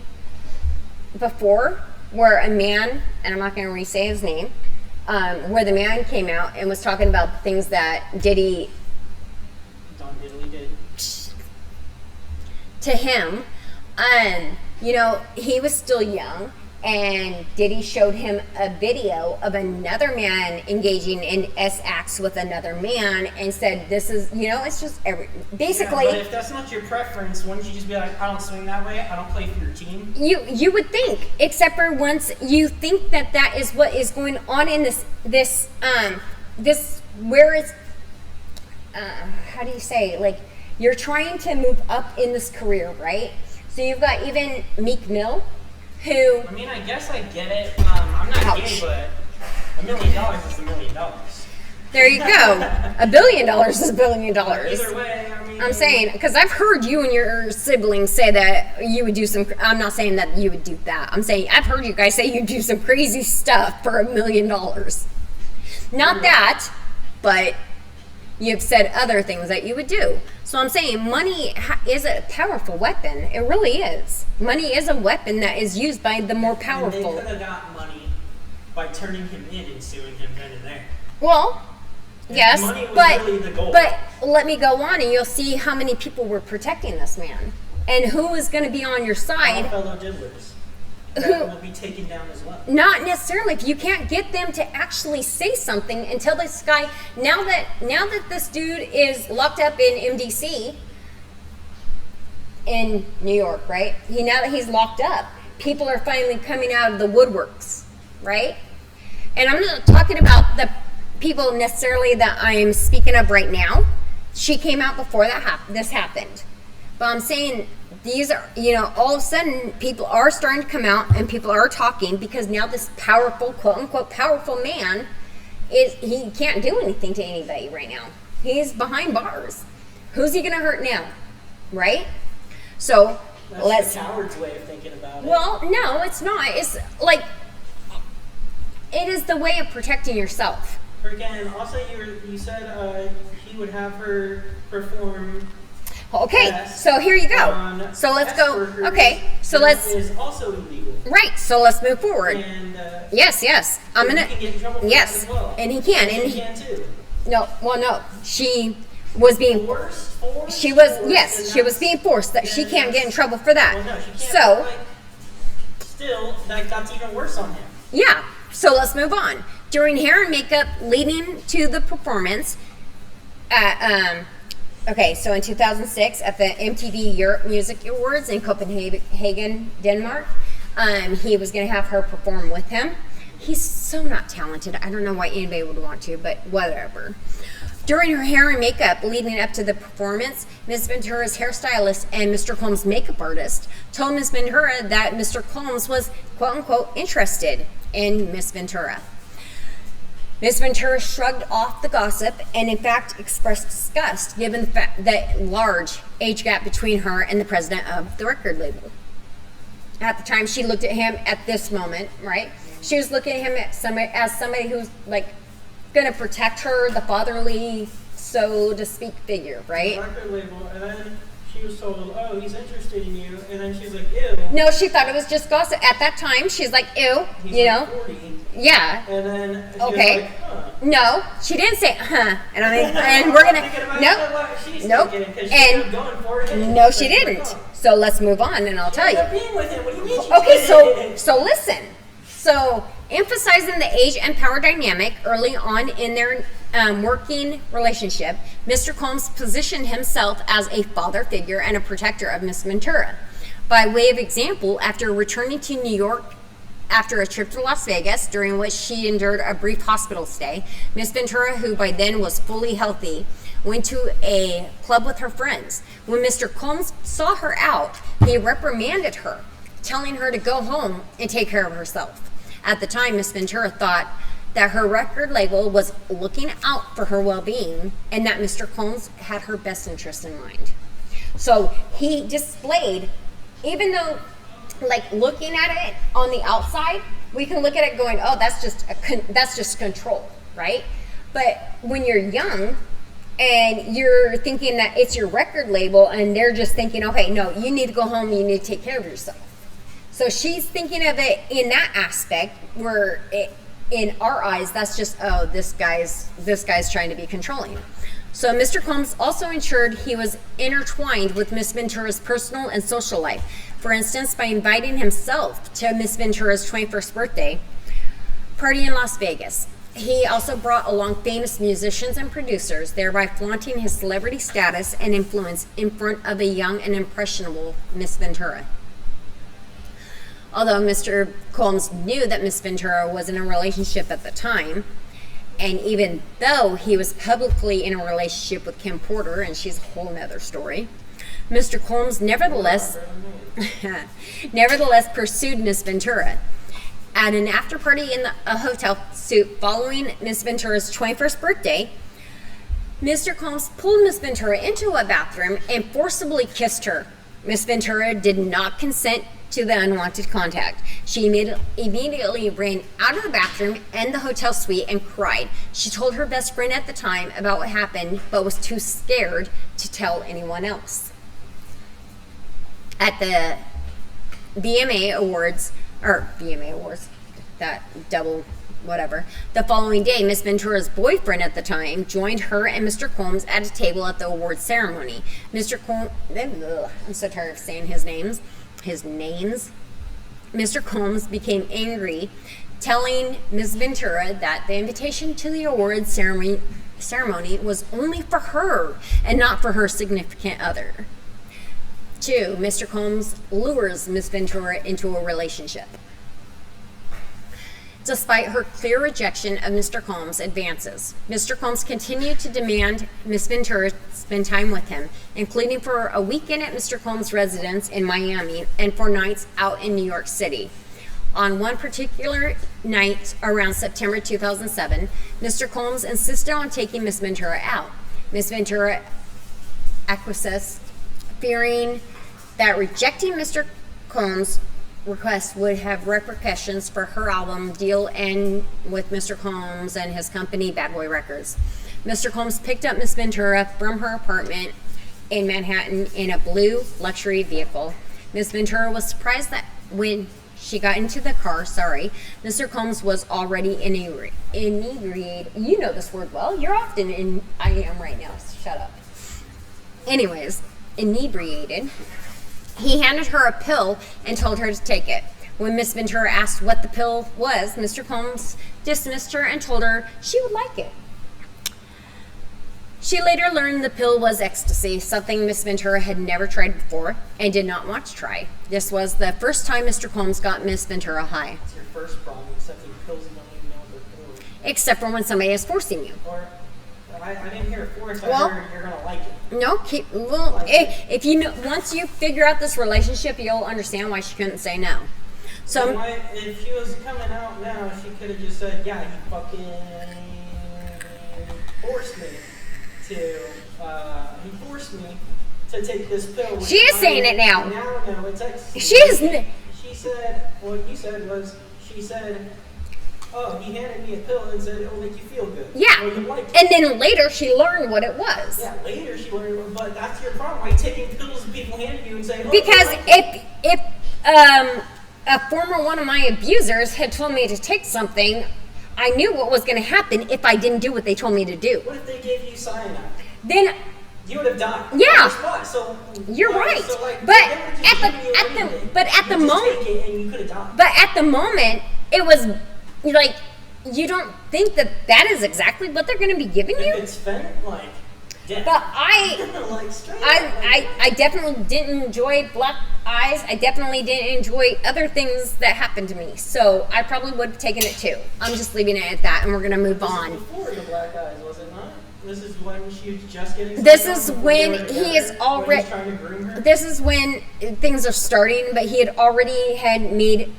before, where a man, and I'm not going to re-say his name, where the man came out and was talking about things that Diddy did to him. He was still young, and Diddy showed him a video of another man engaging in acts with another man and said, this is, it's just basically. Yeah, but if that's not your preference, wouldn't you just be like, I don't swing that way, I don't play for your team? You would think, except for once you think that is what is going on in this where it's, how do you say, like, you're trying to move up in this career, right? So you've got even Meek Mill, who... I mean, I guess I get it. I'm not Ouch. gay, but $1 million is $1 million. There you go. $1 billion is $1 billion. Either way, I mean... I'm saying, because I've heard you and your siblings say that you would do some... I'm not saying that you would do that. I'm saying, I've heard you guys say you do some crazy stuff for $1 million. Not that, but you've said other things that you would do. So I'm saying money is a powerful weapon. It really is. Money is a weapon that is used by the more powerful. And they could have got money by turning him in and suing him then and there. Well, yes, money was really the goal. but let me go on and you'll see how many people were protecting this man. And who is going to be on your All side. fellow diddlers. Who- That will be taken down as well. Not necessarily. If you can't get them to actually say something until this guy, now that this dude is locked up in MDC in New York, right? Now that he's locked up, people are finally coming out of the woodworks, right? And I'm not talking about the people necessarily that I'm speaking of right now. She came out before this happened. But I'm saying these are, all of a sudden people are starting to come out and people are talking because now this powerful, quote unquote, powerful man he can't do anything to anybody right now. He's behind bars. Who's he going to hurt now? Right? So That's the coward's way of thinking about it. Well, no, it's not. It's like, it is the way of protecting yourself. Again, also you said he would have her perform. Okay, Yes. so here you go. On So let's go. workers, Okay, so that let's. is also illegal. Right, so let's move forward. And Yes. I'm he gonna. can get in trouble for Yes, that as well. and he can. And And she can too. no. She was being. Forced. She was. Forced, Yes, and she was that's- being forced. That she and can't get in that's- trouble for that. Well, no, she can't. So But, still, that's even worse on him. yeah. So let's move on. During hair and makeup leading to the performance at okay, so in 2006 at the MTV Europe Music Awards in Copenhagen, Denmark, he was going to have her perform with him. He's so not talented. I don't know why anybody would want to, but whatever. During her hair and makeup leading up to the performance, Ms. Ventura's hairstylist and Mr. Combs' makeup artist told Ms. Ventura that Mr. Combs was, quote unquote, interested in Ms. Ventura. Ms. Ventura shrugged off the gossip and in fact expressed disgust given the fact that large age gap between her and the president of the record label. At the time, she looked at him at this moment, right? She was looking at him as somebody who's like going to protect her, the fatherly, so to speak, figure, right? Record label, and then she was told, "Oh, he's interested in you," and then she's like, "Ew." No, she thought it was just gossip. At that time, she's like, ew, He's you like know? 40. And then she was like, huh. No, she didn't say, huh. And I mean, and we're gonna, nope. And no, she didn't. So let's move on, and I'll tell you. Being with him. What do you mean she Okay, didn't? so listen. So emphasizing the age and power dynamic early on in their working relationship, Mr. Combs positioned himself as a father figure and a protector of Miss Ventura. By way of example, after returning to New York after a trip to Las Vegas, during which she endured a brief hospital stay, Miss Ventura, who by then was fully healthy, went to a club with her friends. When Mr. Combs saw her out, he reprimanded her, telling her to go home and take care of herself. At the time, Miss Ventura thought that her record label was looking out for her well-being and that Mr. Combs had her best interest in mind. So he displayed, even though, like, looking at it on the outside, we can look at it going, oh, that's just control, right? But when you're young and you're thinking that it's your record label and they're just thinking, okay, no, you need to go home, you need to take care of yourself. So she's thinking of it in that aspect where in our eyes, that's just, oh, this guy's trying to be controlling. So Mr. Combs also ensured he was intertwined with Miss Ventura's personal and social life. For instance, by inviting himself to Miss Ventura's 21st birthday party in Las Vegas. He also brought along famous musicians and producers, thereby flaunting his celebrity status and influence in front of a young and impressionable Miss Ventura. Although Mr. Combs knew that Miss Ventura was in a relationship at the time, and even though he was publicly in a relationship with Kim Porter, and she's a whole nother story, Mr. Combs nevertheless pursued Miss Ventura. At an after party in a hotel suite following Miss Ventura's 21st birthday, Mr. Combs pulled Miss Ventura into a bathroom and forcibly kissed her. Miss Ventura did not consent to the unwanted contact. She immediately ran out of the bathroom and the hotel suite and cried. She told her best friend at the time about what happened, but was too scared to tell anyone else. At the VMA Awards, that double whatever, the following day, Miss Ventura's boyfriend at the time joined her and Mr. Combs at a table at the awards ceremony. Mr. Combs, I'm so tired of saying his names. Mr. Combs became angry, telling Miss Ventura that the invitation to the awards ceremony was only for her and not for her significant other. 2. Mr. Combs lures Miss Ventura into a relationship. Despite her clear rejection of Mr. Combs' advances, Mr. Combs continued to demand Miss Ventura spend time with him, including for a weekend at Mr. Combs' residence in Miami and for nights out in New York City. On one particular night around September 2007, Mr. Combs insisted on taking Miss Ventura out. Miss Ventura acquiesced, fearing that rejecting Mr. Combs' request would have repercussions for her album deal and with Mr. Combs and his company Bad Boy Records. Mr. Combs picked up Miss Ventura from her apartment in Manhattan in a blue luxury vehicle. Miss Ventura was surprised that when she got into the car, Mr. Combs was already inebriated. You know this word well. You're often in. I am right now. So shut up. Anyways, inebriated. He handed her a pill and told her to take it. When Miss Ventura asked what the pill was, Mr. Combs dismissed her and told her she would like it. She later learned the pill was ecstasy, something Miss Ventura had never tried before and did not want to try. This was the first time Mr. Combs got Miss Ventura high. It's your first problem, accepting pills you don't even know what they're for. Except for when somebody is forcing you. Or, I didn't hear force, I heard you're going to like it. No, if you know, once you figure out this relationship, you'll understand why she couldn't say no. So if she was coming out now, she could have just said, "Yeah, he fucking forced me to take this pill." She is saying it now. No, it's ecstasy. She is. She said what you said was she said, "Oh, he handed me a pill and said it'll make you feel good." Yeah. Well, you liked it. And then later she learned what it was. Yeah, later she learned, but that's your problem. Why you taking pills that people hand you and saying, "Oh, because like a former one of my abusers had told me to take something, I knew what was going to happen if I didn't do what they told me to do. What if they gave you cyanide? Then you would have died. Yeah. On the spot. So you're right. So like, but they would've just given you anything. at the You just moment, take it and you could have died. but at the moment, it was like, you don't think that is exactly what they're going to be giving If you? it's spent, like, death. But I like, straight up, like, I definitely didn't enjoy black eyes. I definitely didn't enjoy other things that happened to me. So I probably would have taken it too. I'm just leaving it at that, and we're going to move this on. is before the black eyes, was it not? This is when she was just getting. This started is before when they were he together, is when already. he's trying to groom her. This is when things are starting, but he had already had made.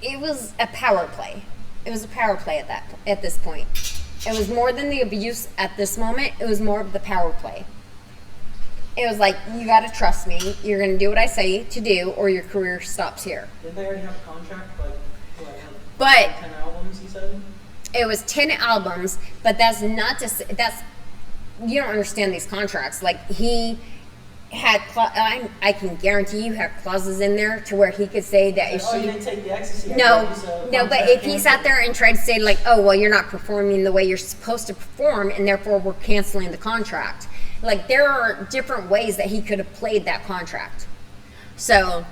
It was a power play. It was a power play at this point. It was more than the abuse at this moment. It was more of the power play. It was like, you got to trust me. You're going to do what I say to do, or your career stops here. Didn't they already have a contract? But 10 albums, he said? it was 10 albums, but that's not to say, you don't understand these contracts. Like, he had, I can guarantee you had clauses in there to where he could say that if You she, didn't take the ecstasy. no, but if he sat there and tried to say like, oh, well, you're not performing the way you're supposed to perform, and therefore we're canceling the contract. Like, there are different ways that he could have played that contract. So,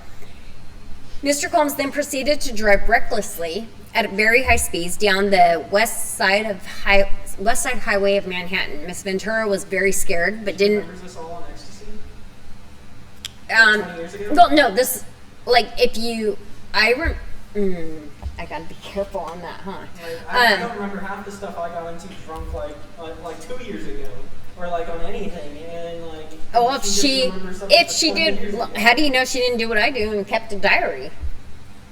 Mr. Combs then proceeded to drive recklessly at very high speeds down the west side highway of Manhattan. Miss Ventura was very scared, but didn't. Remembers this all on ecstasy? 20 years ago? Well, no, this, like, if you, I gotta be careful on that, huh? Like, I don't remember half the stuff I got into drunk like 2 years ago, or like on anything, and like. Oh, just remembers stuff if like she 20 years did, ago. how do you know she didn't do what I do and kept a diary?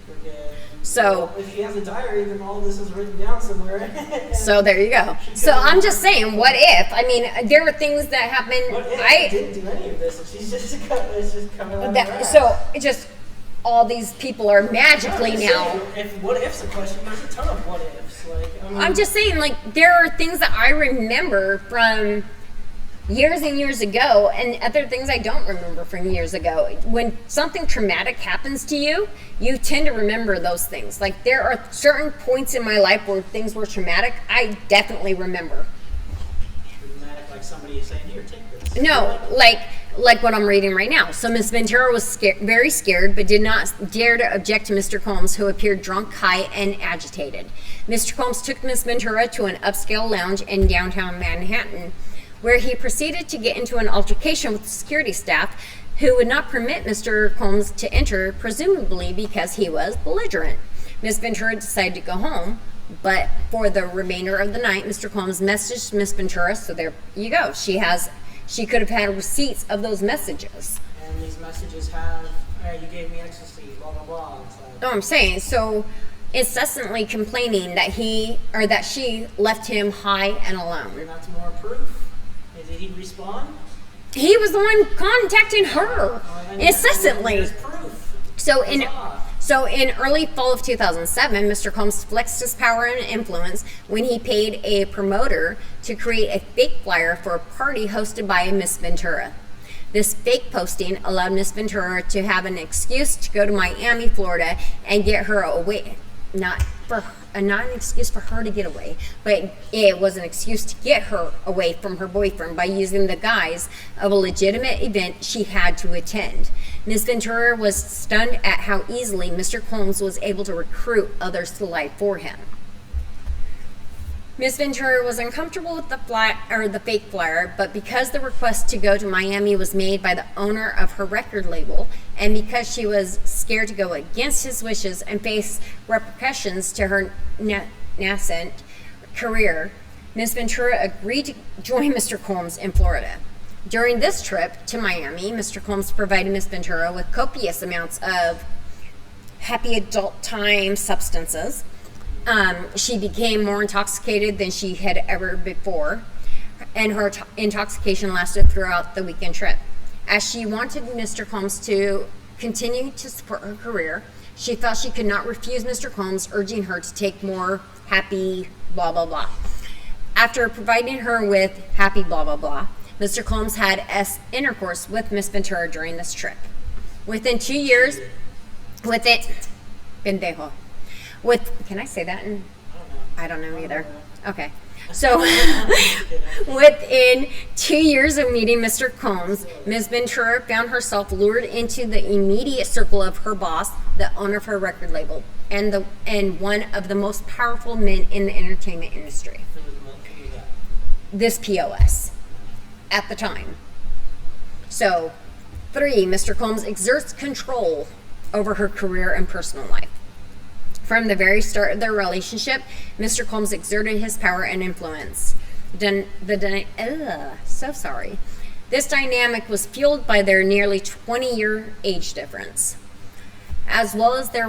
Forget. So- Well, if she has a diary, then all this is written down somewhere. So there you go. So I'm just saying, what if? I mean, there were things that happened. What if she didn't do any of this? And she's just it's just coming out of her ass. So it just all these people are magically I'm just now. saying, if what if's a question, there's a ton of what ifs. Like, I mean, I'm just saying, like, there are things that I remember from years and years ago, and other things I don't remember from years ago. When something traumatic happens to you, you tend to remember those things. Like, there are certain points in my life where things were traumatic. I definitely remember. dramatic, like somebody is saying, "Here, take this." No, like what I'm reading right now. So Miss Ventura was very scared, but did not dare to object to Mr. Combs, who appeared drunk, high, and agitated. Mr. Combs took Miss Ventura to an upscale lounge in downtown Manhattan, where he proceeded to get into an altercation with the security staff, who would not permit Mr. Combs to enter, presumably because he was belligerent. Miss Ventura decided to go home, but for the remainder of the night, Mr. Combs messaged Miss Ventura, so there you go. She could have had receipts of those messages. And these messages have, "Hey, you gave me ecstasy," blah blah blah. It's like, No, I'm saying, so incessantly complaining that that she left him high and alone. that's more proof. Did he respond? He was the one contacting her And incessantly. There's proof. So in Huzzah. early fall of 2007, Mr. Combs flexed his power and influence when he paid a promoter to create a fake flyer for a party hosted by Miss Ventura. This fake posting allowed Miss Ventura to have an excuse to go to Miami, Florida, and get her away. Not an excuse for her to get away, but it was an excuse to get her away from her boyfriend by using the guise of a legitimate event she had to attend. Miss Ventura was stunned at how easily Mr. Combs was able to recruit others to lie for him. Miss Ventura was uncomfortable with the fake flyer, but because the request to go to Miami was made by the owner of her record label, and because she was scared to go against his wishes and face repercussions to her nascent career, Miss Ventura agreed to join Mr. Combs in Florida. During this trip to Miami, Mr. Combs provided Miss Ventura with copious amounts of happy adult time substances. She became more intoxicated than she had ever before, and her intoxication lasted throughout the weekend trip. As she wanted Mr. Combs to continue to support her career, she felt she could not refuse Mr. Combs urging her to take more happy blah blah blah. After providing her with happy blah blah blah, Mr. Combs had intercourse with Miss Ventura during this trip. Within 2 years, with it, pendejo. Can I say that? I don't know either. Okay. So, within 2 years of meeting Mr. Combs, Ms. Ventura found herself lured into the immediate circle of her boss, the owner of her record label, and one of the most powerful men in the entertainment industry. This POS at the time. So, 3, Mr. Combs exerts control over her career and personal life. From the very start of their relationship, Mr. Combs exerted his power and influence. So sorry. This dynamic was fueled by their nearly 20-year age difference, as well as their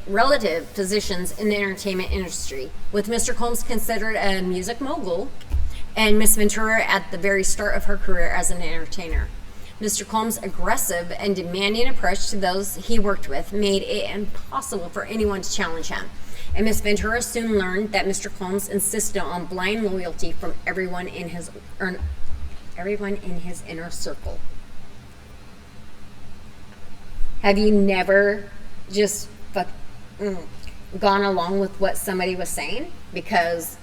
relative positions in the entertainment industry, with Mr. Combs considered a music mogul and Miss Ventura at the very start of her career as an entertainer. Mr. Combs' aggressive and demanding approach to those he worked with made it impossible for anyone to challenge him. And Miss Ventura soon learned that Mr. Combs insisted on blind loyalty from everyone in his inner circle. Have you never just gone along with what somebody was saying because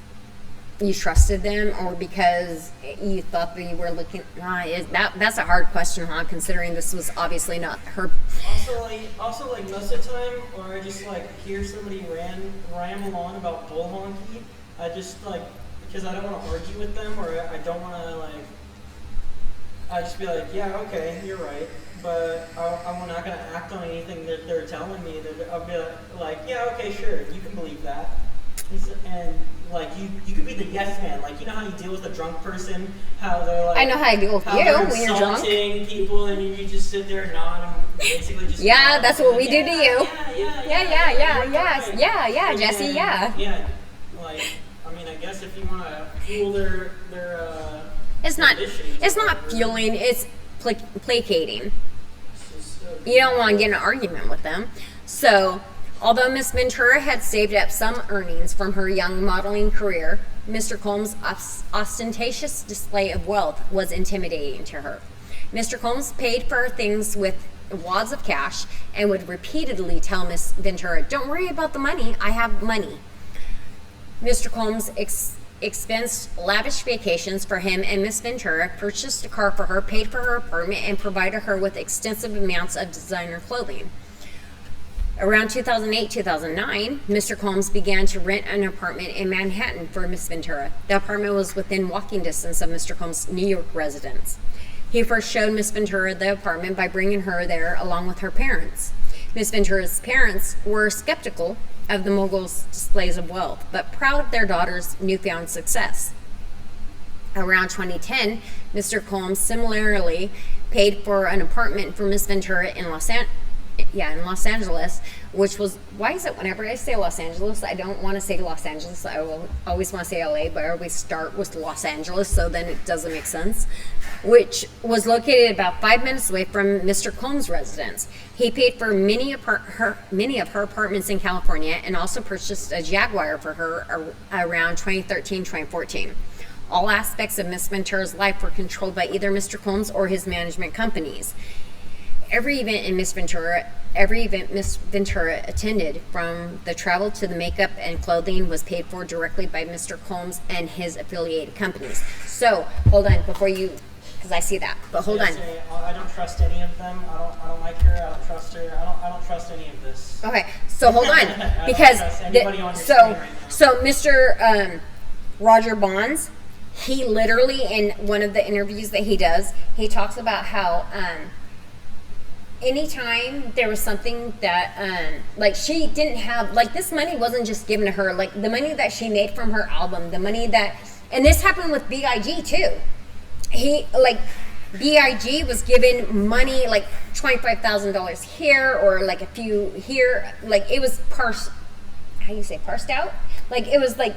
you trusted them, or because you thought that you were looking? That's a hard question, huh? Considering this was obviously not her. Also, like most of the time, or I just like hear somebody ramble on about bull honky. I just like, because I don't want to argue with them, or I don't want to like. I just be like, yeah, okay, you're right, but I'm not gonna act on anything that they're telling me. That I'll be like, yeah, okay, sure, you can believe that. And like you could be the yes man, like you know how you deal with a drunk person, how they're like, I know how I deal with you when you're drunk. Insulting people, and you just sit there and nod and basically just that's what we do to you. Yeah, Jesse, yeah. Yeah, like I mean, I guess if you want to fuel their it's not fueling, it's placating. You don't want to get in an argument with them. So, although Miss Ventura had saved up some earnings from her young modeling career, Mr. Combs' ostentatious display of wealth was intimidating to her. Mr. Combs paid for her things with wads of cash and would repeatedly tell Miss Ventura, "Don't worry about the money, I have money." Mr. Combs expensed lavish vacations for him and Miss Ventura, purchased a car for her, paid for her apartment, and provided her with extensive amounts of designer clothing. Around 2008-2009, Mr. Combs began to rent an apartment in Manhattan for Miss Ventura. The apartment was within walking distance of Mr. Combs' New York residence. He first showed Miss Ventura the apartment by bringing her there along with her parents. Miss Ventura's parents were skeptical of the mogul's displays of wealth, but proud of their daughter's newfound success. Around 2010, Mr. Combs similarly paid for an apartment for Miss Ventura in Los Angeles, which was, why is it whenever I say Los Angeles, I don't want to say Los Angeles, I will always want to say LA, but I always start with Los Angeles, so then it doesn't make sense, which was located about 5 minutes away from Mr. Combs' residence. He paid for many of her apartments in California and also purchased a Jaguar for her around 2013-2014. All aspects of Miss Ventura's life were controlled by either Mr. Combs or his management companies. Every event Miss Ventura attended, from the travel to the makeup and clothing, was paid for directly by Mr. Combs and his affiliated companies. So, hold on before you, because I see that, but hold on. I don't trust any of them. I don't like her. I don't trust her. I don't trust any of this. Okay, so hold on, because so Mr. Roger Bonds, he literally, in one of the interviews that he does, he talks about how anytime there was something that like she didn't have, like this money wasn't just given to her, like the money that she made from her album, the money that, and this happened with BIG too. He, like, BIG was given money, like $25,000 here, or like a few here, like it was parsed out, like it was like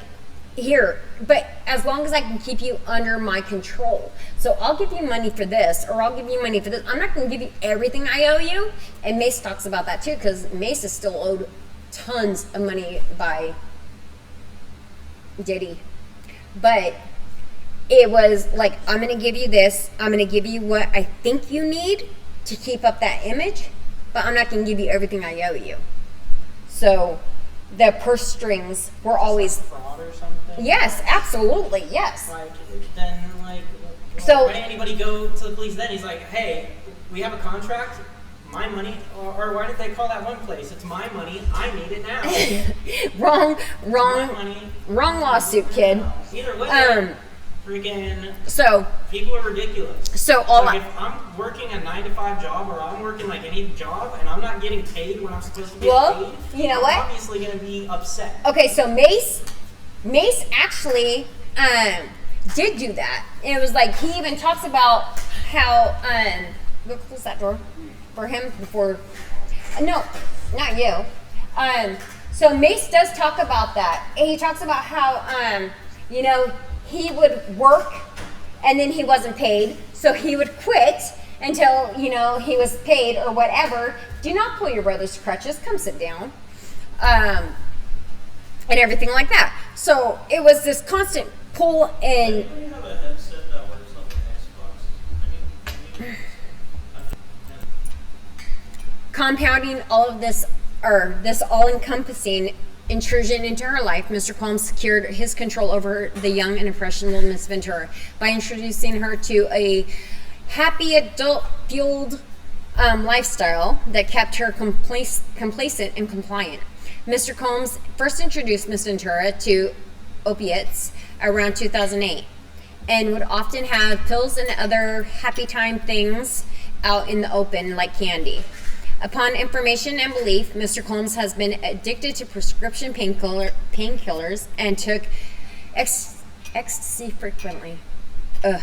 here, but as long as I can keep you under my control. So I'll give you money for this, or I'll give you money for this. I'm not going to give you everything I owe you. And Mace talks about that too, because Mace is still owed tons of money by Diddy. But it was like, I'm going to give you this. I'm going to give you what I think you need to keep up that image. but I'm not going to give you everything I owe you. So the purse strings were always fraud or something. yes, absolutely, yes. Like then, So- why didn't anybody go to the police then? He's like, hey, we have a contract. My money, or why did they call that one place? It's my money. I need it now. wrong My money. lawsuit, kid. Either way, freaking So people are ridiculous. So all like if I'm working a 9-to-5 job, or I'm working like any job, and I'm not getting paid when I'm supposed to get paid, you know I'm what? obviously going to be upset. Okay, so Mace actually did do that. And it was like he even talks about how go close that door for him before. No, not you. So Mace does talk about that. And he talks about how he would work and then he wasn't paid, so he would quit until he was paid or whatever. Do not pull your brother's crutches. Come sit down. And everything like that. So it was this constant pull and. Anybody have a headset that works on the Xbox? Compounding all of this, or this all-encompassing intrusion into her life, Mr. Combs secured his control over the young and impressionable Miss Ventura by introducing her to a happy adult-fueled lifestyle that kept her complacent and compliant. Mr. Combs first introduced Miss Ventura to opiates around 2008 and would often have pills and other happy time things out in the open like candy. Upon information and belief, Mr. Combs has been addicted to prescription painkillers and took ecstasy frequently. At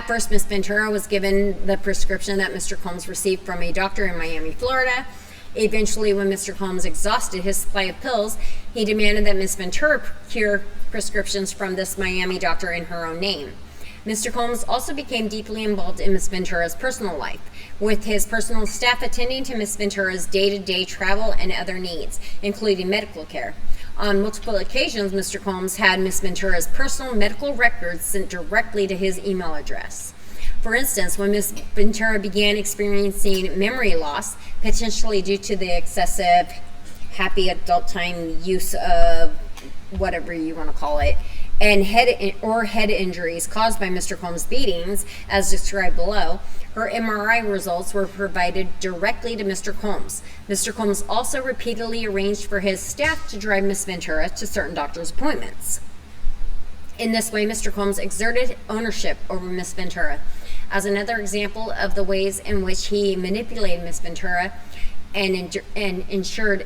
first, Miss Ventura was given the prescription that Mr. Combs received from a doctor in Miami, Florida. Eventually, when Mr. Combs exhausted his supply of pills, he demanded that Miss Ventura procure prescriptions from this Miami doctor in her own name. Mr. Combs also became deeply involved in Miss Ventura's personal life, with his personal staff attending to Miss Ventura's day-to-day travel and other needs, including medical care. On multiple occasions, Mr. Combs had Miss Ventura's personal medical records sent directly to his email address. For instance, when Miss Ventura began experiencing memory loss, potentially due to the excessive happy adult time use of whatever you want to call it, and head injuries caused by Mr. Combs' beatings, as described below, her MRI results were provided directly to Mr. Combs. Mr. Combs also repeatedly arranged for his staff to drive Miss Ventura to certain doctor's appointments. In this way, Mr. Combs exerted ownership over Miss Ventura. As another example of the ways in which he manipulated Miss Ventura and ensured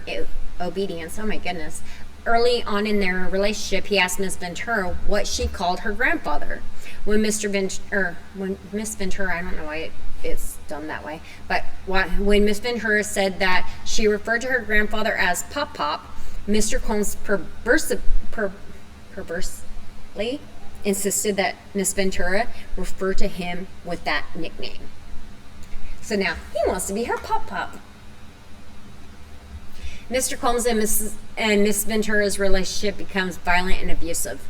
obedience, oh my goodness. Early on in their relationship, he asked Miss Ventura what she called her grandfather. When Miss Ventura, I don't know why it's done that way, but when Miss Ventura said that she referred to her grandfather as Pop Pop, Mr. Combs perversely insisted that Miss Ventura refer to him with that nickname. So now he wants to be her Pop Pop. Mr. Combs and Miss Ventura's relationship becomes violent and abusive.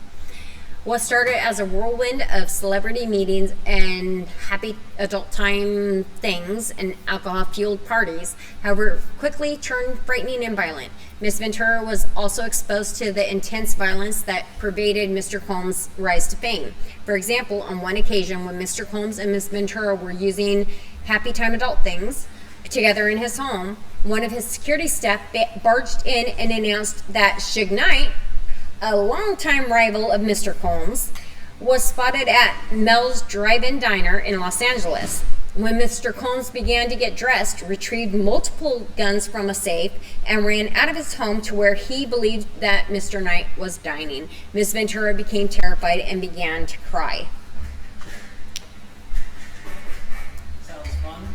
What started as a whirlwind of celebrity meetings and happy adult time things and alcohol-fueled parties, however, quickly turned frightening and violent. Miss Ventura was also exposed to the intense violence that pervaded Mr. Combs' rise to fame. For example, on one occasion when Mr. Combs and Miss Ventura were using happy time adult things together in his home, one of his security staff barged in and announced that Suge Knight, a longtime rival of Mr. Combs, was spotted at Mel's Drive-In Diner in Los Angeles. When Mr. Combs began to get dressed, retrieved multiple guns from a safe, and ran out of his home to where he believed that Mr. Knight was dining, Miss Ventura became terrified and began to cry. Sounds fun.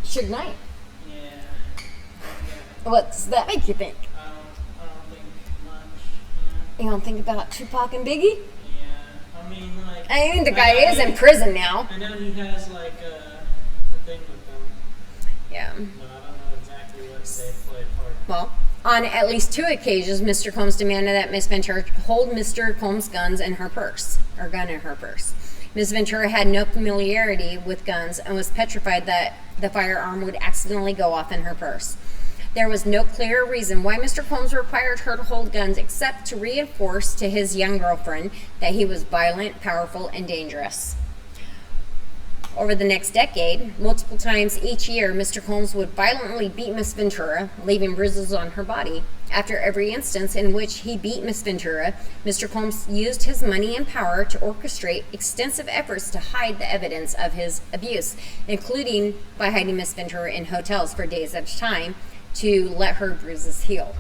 Suge Knight. Yeah. What's that make you think? I don't think much. You don't think about Tupac and Biggie? Yeah. I mean, like. I mean, the guy is in prison now. I know he has like a thing with them, Yeah. but I don't know exactly what they play part. Well, on at least 2 occasions, Mr. Combs demanded that Miss Ventura hold Mr. Combs' guns in her purse, or gun in her purse. Ms. Ventura had no familiarity with guns and was petrified that the firearm would accidentally go off in her purse. There was no clear reason why Mr. Combs required her to hold guns except to reinforce to his young girlfriend that he was violent, powerful, and dangerous. Over the next decade, multiple times each year, Mr. Combs would violently beat Miss Ventura, leaving bruises on her body. After every instance in which he beat Miss Ventura, Mr. Combs used his money and power to orchestrate extensive efforts to hide the evidence of his abuse, including by hiding Miss Ventura in hotels for days at a time to let her bruises heal.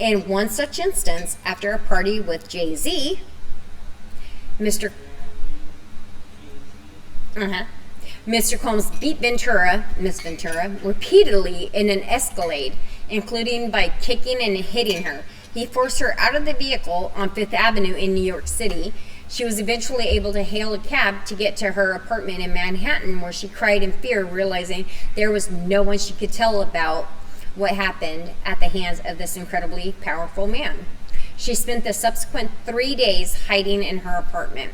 In one such instance, after a party with Jay-Z, Mr. Combs beat Miss Ventura, repeatedly in an escalade, including by kicking and hitting her. He forced her out of the vehicle on Fifth Avenue in New York City. She was eventually able to hail a cab to get to her apartment in Manhattan, where she cried in fear, realizing there was no one she could tell about what happened at the hands of this incredibly powerful man. She spent the subsequent 3 days hiding in her apartment.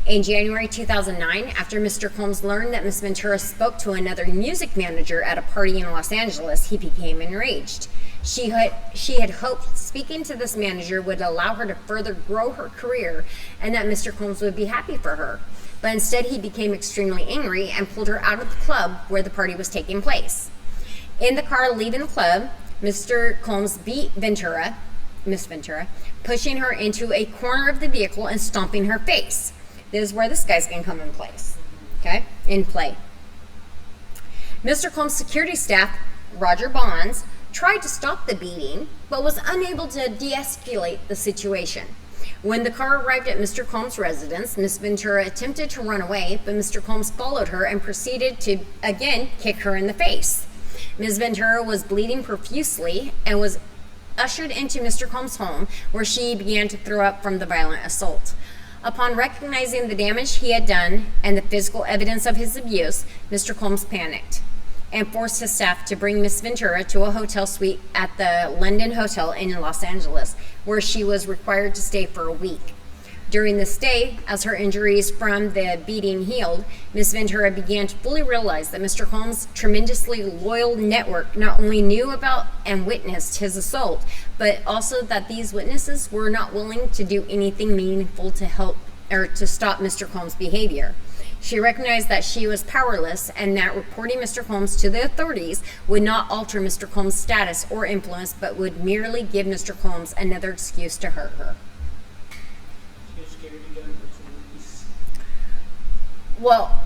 In January 2009, after Mr. Combs learned that Miss Ventura spoke to another music manager at a party in Los Angeles, he became enraged. She had hoped speaking to this manager would allow her to further grow her career and that Mr. Combs would be happy for her. But instead, he became extremely angry and pulled her out of the club where the party was taking place. In the car leaving the club, Mr. Combs beat Miss Ventura, pushing her into a corner of the vehicle and stomping her face. This is where this guy's going to come in place. Okay? In play. Mr. Combs' security staff, Roger Bonds, tried to stop the beating, but was unable to de-escalate the situation. When the car arrived at Mr. Combs' residence, Miss Ventura attempted to run away, but Mr. Combs followed her and proceeded to, again, kick her in the face. Ms. Ventura was bleeding profusely and was ushered into Mr. Combs' home, where she began to throw up from the violent assault. Upon recognizing the damage he had done and the physical evidence of his abuse, Mr. Combs panicked and forced his staff to bring Miss Ventura to a hotel suite at the London Hotel in Los Angeles, where she was required to stay for a week. During the stay, as her injuries from the beating healed, Miss Ventura began to fully realize that Mr. Combs' tremendously loyal network not only knew about and witnessed his assault, but also that these witnesses were not willing to do anything meaningful to help or to stop Mr. Combs' behavior. She recognized that she was powerless and that reporting Mr. Combs to the authorities would not alter Mr. Combs' status or influence, but would merely give Mr. Combs another excuse to hurt her. Well,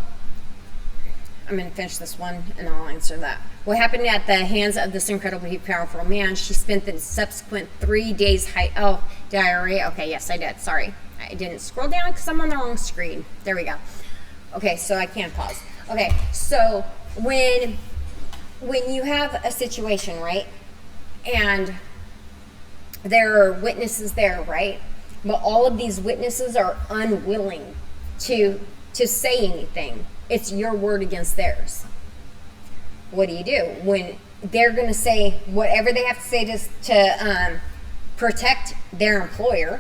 I'm going to finish this one and I'll answer that. What happened at the hands of this incredibly powerful man? She spent the subsequent 3 days oh, did I already? Okay, yes, I did. Sorry. I didn't scroll down because I'm on the wrong screen. There we go. Okay, so I can pause. Okay, so when you have a situation, right, and there are witnesses there, right, but all of these witnesses are unwilling to say anything. It's your word against theirs. What do you do when they're going to say whatever they have to say to protect their employer,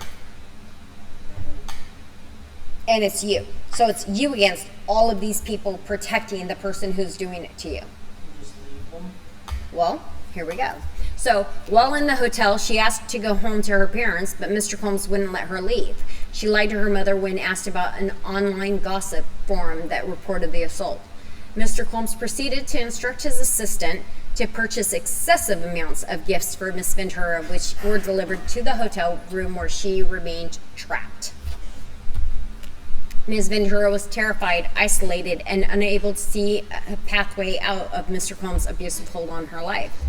and it's you? So it's you against all of these people protecting the person who's doing it to you. Just leave them. Well, here we go. So while in the hotel, she asked to go home to her parents, but Mr. Combs wouldn't let her leave. She lied to her mother when asked about an online gossip forum that reported the assault. Mr. Combs proceeded to instruct his assistant to purchase excessive amounts of gifts for Miss Ventura, which were delivered to the hotel room where she remained trapped. Ms. Ventura was terrified, isolated, and unable to see a pathway out of Mr. Combs' abusive hold on her life.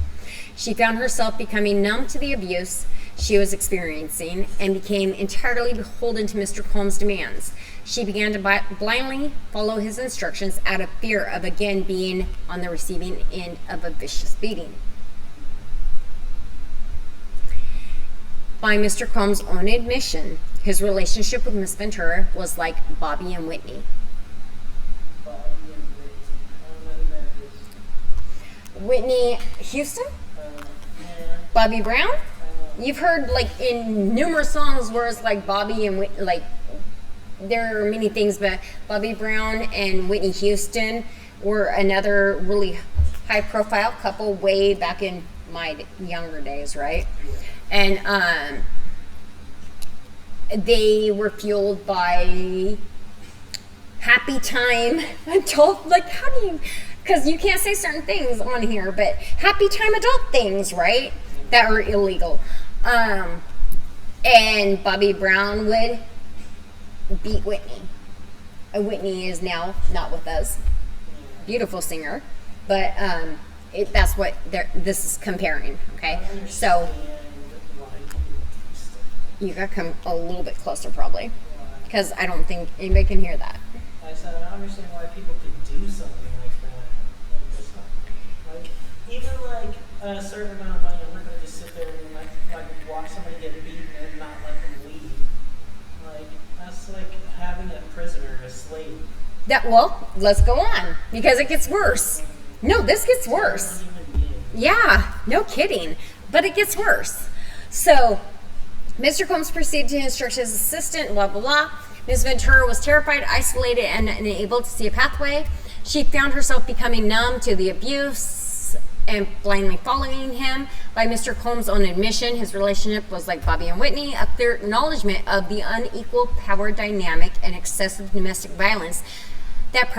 She found herself becoming numb to the abuse she was experiencing and became entirely beholden to Mr. Combs' demands. She began to blindly follow his instructions out of fear of again being on the receiving end of a vicious beating. By Mr. Combs' own admission, his relationship with Miss Ventura was like Bobby and Whitney. Bobby and Whitney. I don't know who that is. Whitney Houston? Yeah. Bobby Brown? You've heard like in numerous songs where it's like Bobby and there are many things, but Bobby Brown and Whitney Houston were another really high-profile couple way back in my younger days, right? And they were fueled by happy time adult, like how do you, because you can't say certain things on here, but happy time adult things, right, that are illegal. And Bobby Brown would beat Whitney. Whitney is now not with us. Beautiful singer, but that's what this is comparing. Okay, so you gotta come a little bit closer, probably, because I don't think anybody can hear that. I said I don't understand why people could do something like that. Like, that's not, like even like a certain amount of money, I'm not gonna just sit there and like watch somebody get beaten and not let them leave. Like that's like having a prisoner, a slave. Well, let's go on, because it gets worse. No, this gets worse. Yeah, no kidding. But it gets worse. So, Mr. Combs proceeded to instruct his assistant, blah, blah, blah. Ms. Ventura was terrified, isolated, and unable to see a pathway. She found herself becoming numb to the abuse and blindly following him. By Mr. Combs' own admission, his relationship was like Bobby and Whitney, a clear acknowledgement of the unequal power dynamic and excessive domestic violence that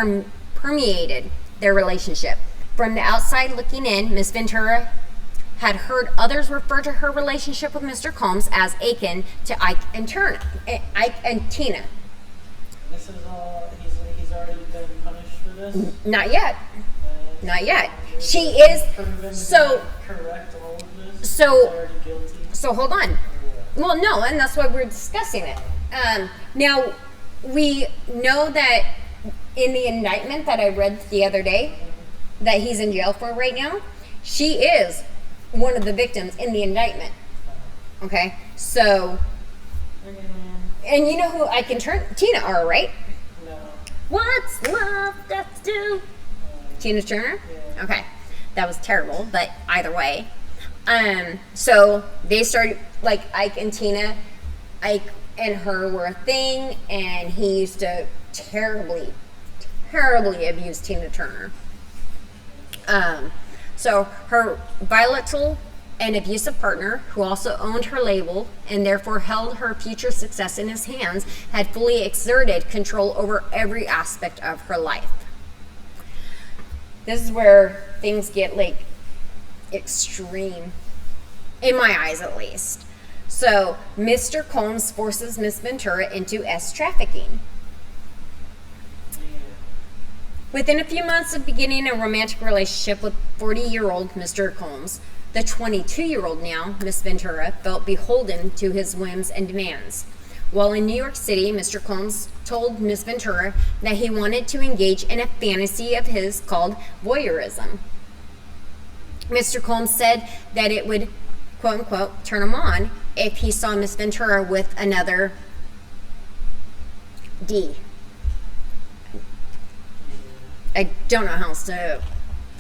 permeated their relationship. From the outside looking in, Ms. Ventura had heard others refer to her relationship with Mr. Combs as akin to Ike and Tina. This is all. He's already been punished for this. Not yet. Not yet. She is so correct. All of this. So He's already guilty. So hold on. Well, no, and that's why we're discussing it. Now we know that in the indictment that I read the other day, that he's in jail for right now, she is one of the victims in the indictment. Okay, so, and you know who I can turn Tina are, right? No. What's love got to do? Tina Turner. Yeah. Okay, that was terrible, but either way, so they started like Ike and Tina. Ike and her were a thing, and he used to terribly abuse Tina Turner. So her volatile and abusive partner, who also owned her label and therefore held her future success in his hands, had fully exerted control over every aspect of her life. This is where things get like extreme, in my eyes at least. So Mr. Combs forces Miss Ventura into trafficking. Within a few months of beginning a romantic relationship with 40-year-old Mr. Combs, the 22-year-old now, Miss Ventura, felt beholden to his whims and demands. While in New York City, Mr. Combs told Miss Ventura that he wanted to engage in a fantasy of his called voyeurism. Mr. Combs said that it would, quote-unquote, turn him on if he saw Miss Ventura with another D. I don't know how else to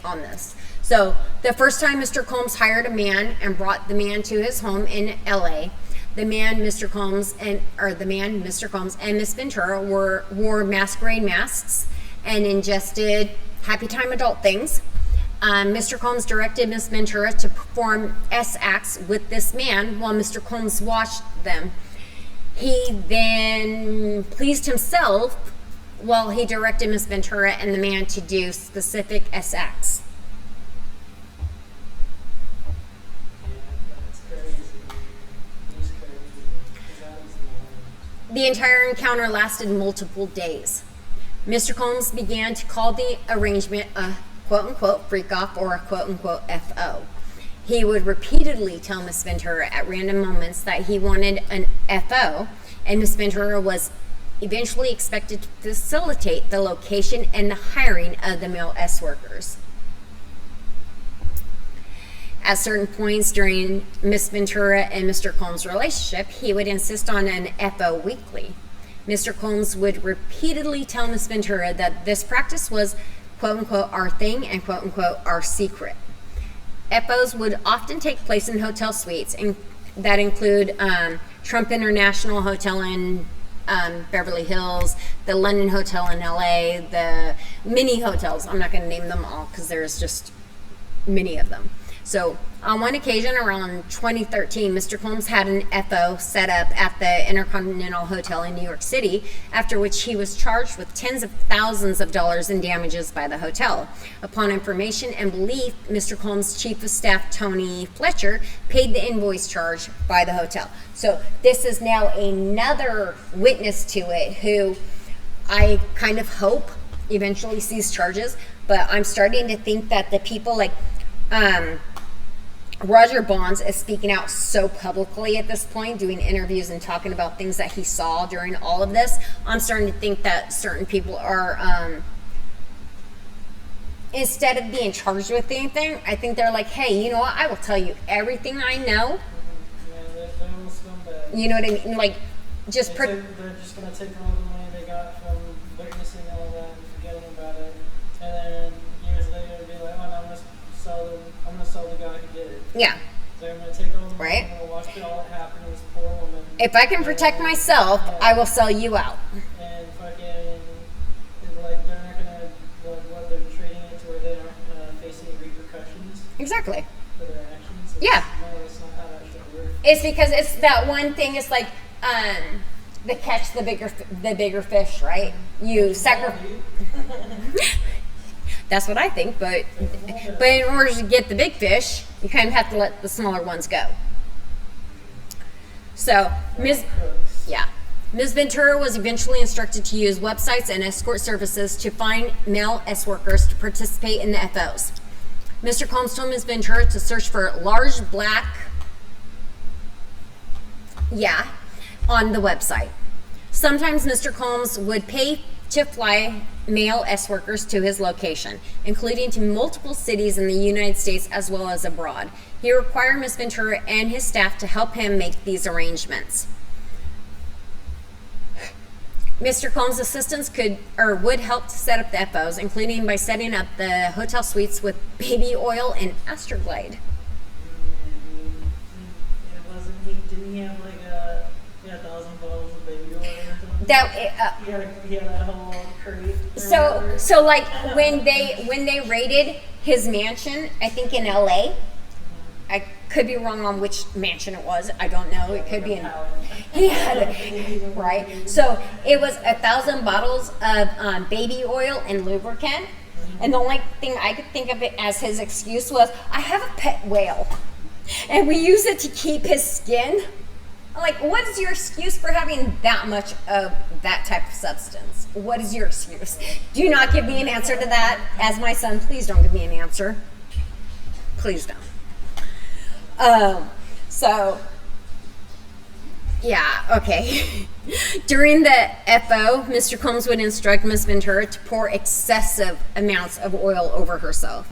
on this. So the first time Mr. Combs hired a man and brought the man to his home in LA, Mr. Combs and Miss Ventura wore masquerade masks and ingested happy time adult things. Mr. Combs directed Miss Ventura to perform acts with this man while Mr. Combs watched them. He then pleased himself while he directed Miss Ventura and the man to do specific acts. Yeah, that's crazy. He's crazy. He's out of his mind. The entire encounter lasted multiple days. Mr. Combs began to call the arrangement a quote-unquote freak-off or a quote-unquote FO. He would repeatedly tell Miss Ventura at random moments that he wanted an FO, and Miss Ventura was eventually expected to facilitate the location and the hiring of the male workers. At certain points during Miss Ventura and Mr. Combs' relationship, he would insist on an FO weekly. Mr. Combs would repeatedly tell Miss Ventura that this practice was quote-unquote our thing and quote-unquote our secret. FOs would often take place in hotel suites that include Trump International Hotel in Beverly Hills, the London Hotel in LA, the many hotels. I'm not going to name them all because there's just many of them. So on one occasion around 2013, Mr. Combs had an FO set up at the Intercontinental Hotel in New York City, after which he was charged with tens of thousands of dollars in damages by the hotel. Upon information and belief, Mr. Combs' chief of staff, Tony Fletcher, paid the invoice charged by the hotel. So this is now another witness to it who I kind of hope eventually sees charges, but I'm starting to think that the people like Roger Bonds is speaking out so publicly at this point, doing interviews and talking about things that he saw during all of this. I'm starting to think that certain people are, instead of being charged with anything, I think they're like, hey, you know what? I will tell you everything I know. Yeah, they're little scumbags. You know what I mean? Like, just They're just gonna take all the money they got from witnessing all that and forgetting about it, and then years later be like, oh, no, I'm gonna sell the guy who did it. yeah. So I'm gonna take all the money, Right. I'm gonna watch it all that happen to this poor woman. If I can protect myself, I will sell you out. And fucking, and like they're not gonna, what they're treating it to where they aren't facing repercussions Exactly. for their actions. Yeah. No, that's not how that should work. It's because it's that one thing. It's like the catch the bigger fish, right? You sacrifice. That's what I think, but in order to get the big fish, you kind of have to let the smaller ones go. So, Ms. Ventura was eventually instructed to use websites and escort services to find male S workers to participate in the FOs. Mr. Combs told Ms. Ventura to search for large black, on the website. Sometimes Mr. Combs would pay to fly male S workers to his location, including to multiple cities in the United States as well as abroad. He required Ms. Ventura and his staff to help him make these arrangements. Mr. Combs' assistants would help to set up the FOs, including by setting up the hotel suites with baby oil and Astroglide. Didn't he have like 1,000 bottles of baby oil or something? He had that whole crate. So like when they raided his mansion, I think in LA, I could be wrong on which mansion it was. I don't know. It could be in. He had right. So it was 1,000 bottles of baby oil and lubricant, and the only thing I could think of it as his excuse was, I have a pet whale, and we use it to keep his skin. I'm like, what is your excuse for having that much of that type of substance? What is your excuse? Do not give me an answer to that. As my son, please don't give me an answer. Please don't. Okay. During the FO, Mr. Combs would instruct Ms. Ventura to pour excessive amounts of oil over herself.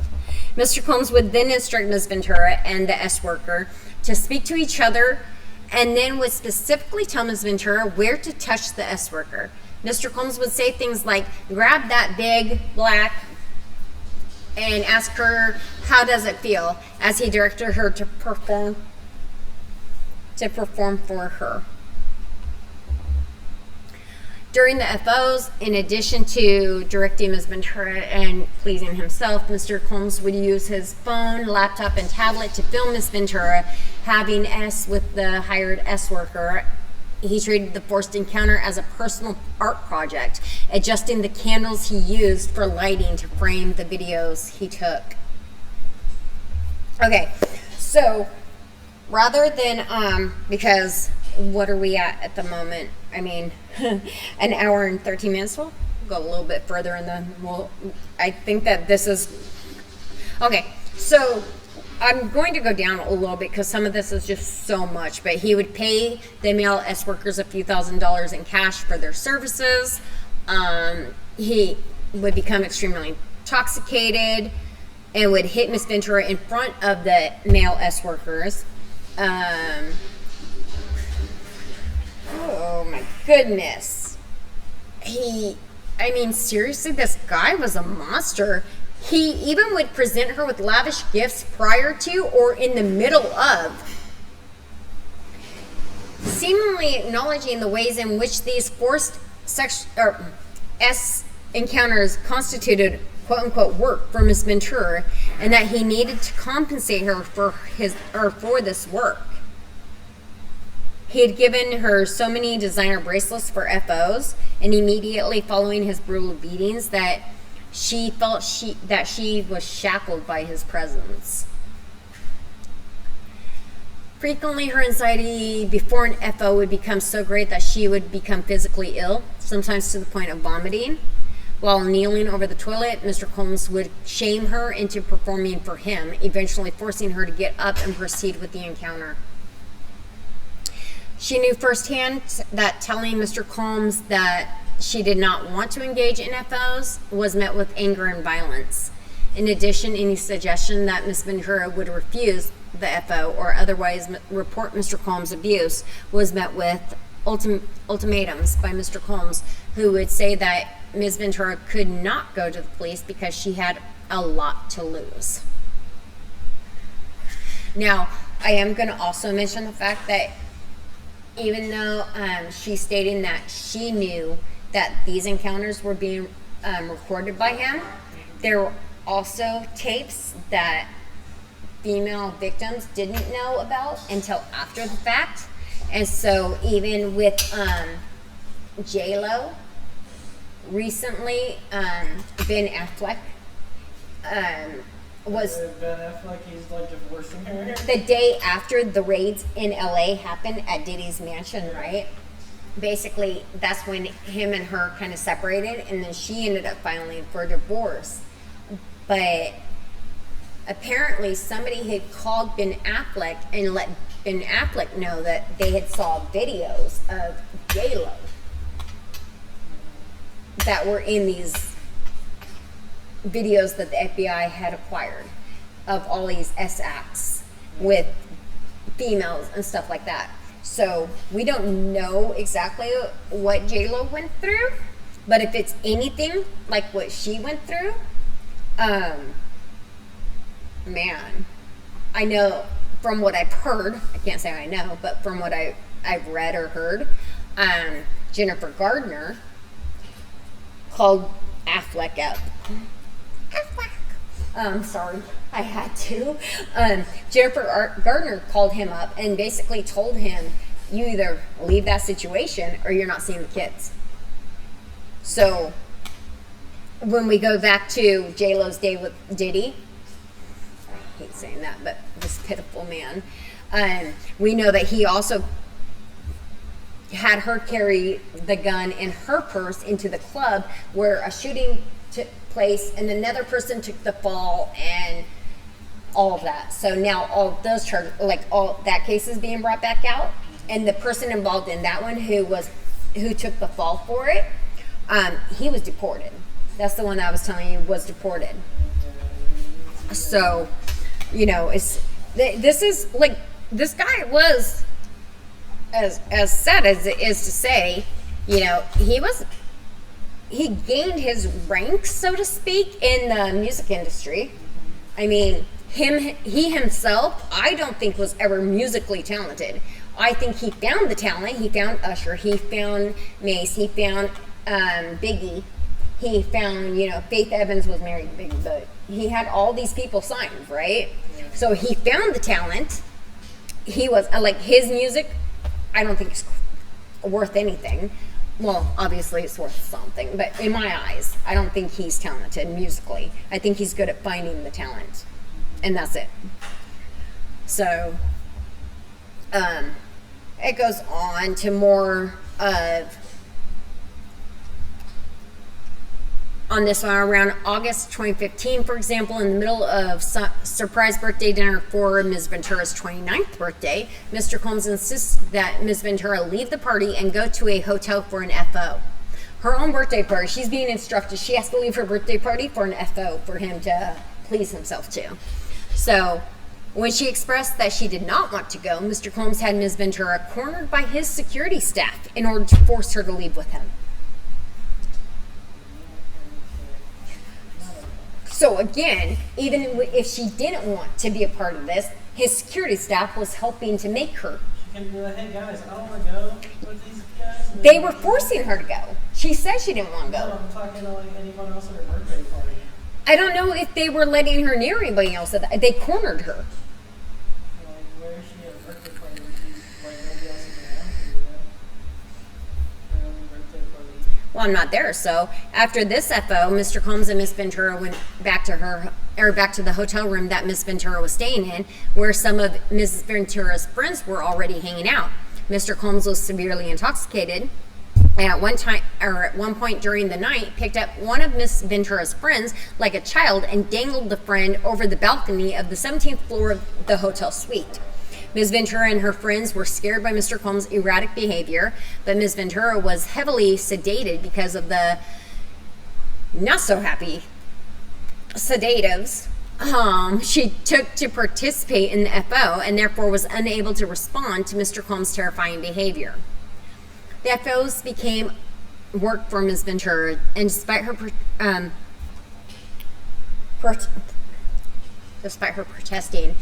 Mr. Combs would then instruct Ms. Ventura and the S worker to speak to each other, and then would specifically tell Ms. Ventura where to touch the S worker. Mr. Combs would say things like, grab that big black, and ask her, how does it feel, as he directed her to perform for her. During the FOs, in addition to directing Ms. Ventura and pleasing himself, Mr. Combs would use his phone, laptop, and tablet to film Ms. Ventura having S with the hired S worker. He treated the forced encounter as a personal art project, adjusting the candles he used for lighting to frame the videos he took. Okay, so rather than, because what are we at the moment? I mean, an hour and 13 minutes. We'll go a little bit further and then I think that this is, okay, so I'm going to go down a little bit because some of this is just so much, but he would pay the male S workers a few $1,000s in cash for their services. He would become extremely intoxicated and would hit Miss Ventura in front of the male S workers. Oh my goodness. Seriously, this guy was a monster. He even would present her with lavish gifts prior to or in the middle of. seemingly acknowledging the ways in which these forced S encounters constituted quote-unquote work for Miss Ventura, and that he needed to compensate her for this work. He had given her so many designer bracelets for FOs, and immediately following his brutal beatings, that she felt that she was shackled by his presence. Frequently, her anxiety before an FO would become so great that she would become physically ill, sometimes to the point of vomiting. While kneeling over the toilet, Mr. Combs would shame her into performing for him, eventually forcing her to get up and proceed with the encounter. She knew firsthand that telling Mr. Combs that she did not want to engage in FOs was met with anger and violence. In addition, any suggestion that Miss Ventura would refuse the FO or otherwise report Mr. Combs' abuse was met with ultimatums by Mr. Combs, who would say that Ms. Ventura could not go to the police because she had a lot to lose. Now, I am going to also mention the fact that even though she's stating that she knew that these encounters were being recorded by him, there were also tapes that female victims didn't know about until after the fact. And so even with J-Lo, recently, Ben Affleck was... Ben Affleck, he's like divorcing her. The day after the raids in LA happened at Diddy's mansion, right? Basically, that's when him and her kind of separated, and then she ended up filing for divorce. But apparently somebody had called Ben Affleck and let Ben Affleck know that they had saw videos of J-Lo that were in these videos that the FBI had acquired of all these S-acts with females and stuff like that. So we don't know exactly what J-Lo went through, but if it's anything like what she went through, man, I know from what I've heard, I can't say I know, but from what I've read or heard, Jennifer Gardner called Affleck up. Sorry, I had to. Jennifer Gardner called him up and basically told him, you either leave that situation or you're not seeing the kids. So when we go back to J-Lo's day with Diddy, I hate saying that, but this pitiful man, we know that he also had her carry the gun in her purse into the club where a shooting took place and another person took the fall and all of that. So now all those charges, like all that case is being brought back out, and the person involved in that one who took the fall for it, he was deported. That's the one I was telling you was deported. So, you know, this is like, this guy was, as sad as it is to say, you know, he gained his ranks, so to speak, in the music industry. I mean, he himself, I don't think was ever musically talented. I think he found the talent. He found Usher. He found Mace. He found Biggie. He found, you know, Faith Evans was married to Biggie, but he had all these people signed, right? Yeah. So he found the talent. He was, like, his music, I don't think it's worth anything. Well, obviously it's worth something, but in my eyes, I don't think he's talented musically. I think he's good at finding the talent, and that's it. So, it goes on to more of, on this one, around August 2015, for example, in the middle of surprise birthday dinner for Ms. Ventura's 29th birthday, Mr. Combs insists that Ms. Ventura leave the party and go to a hotel for an FO. Her own birthday party, she's being instructed, she has to leave her birthday party for an FO for him to please himself to. So, when she expressed that she did not want to go, Mr. Combs had Ms. Ventura cornered by his security staff in order to force her to leave with him. So again, even if she didn't want to be a part of this, his security staff was helping to make her can be like, hey guys, I don't want to go with these guys. And They then- were forcing her to go. She said she didn't want to No, go. I'm talking to like anyone else at her birthday party. I don't know if they were letting her near anybody else. They cornered her. Like, where is she at a birthday party when she's like nobody else is around to do that? Her own birthday party. Well, I'm not there. So after this FO, Mr. Combs and Miss Ventura went back to the hotel room that Miss Ventura was staying in, where some of Miss Ventura's friends were already hanging out. Mr. Combs was severely intoxicated, and at one point during the night, picked up one of Miss Ventura's friends like a child and dangled the friend over the balcony of the 17th floor of the hotel suite. Ms. Ventura and her friends were scared by Mr. Combs' erratic behavior, but Ms. Ventura was heavily sedated because of the not so happy sedatives she took to participate in the FO, and therefore was unable to respond to Mr. Combs' terrifying behavior. The FOs became work for Ms. Ventura, and despite her protesting,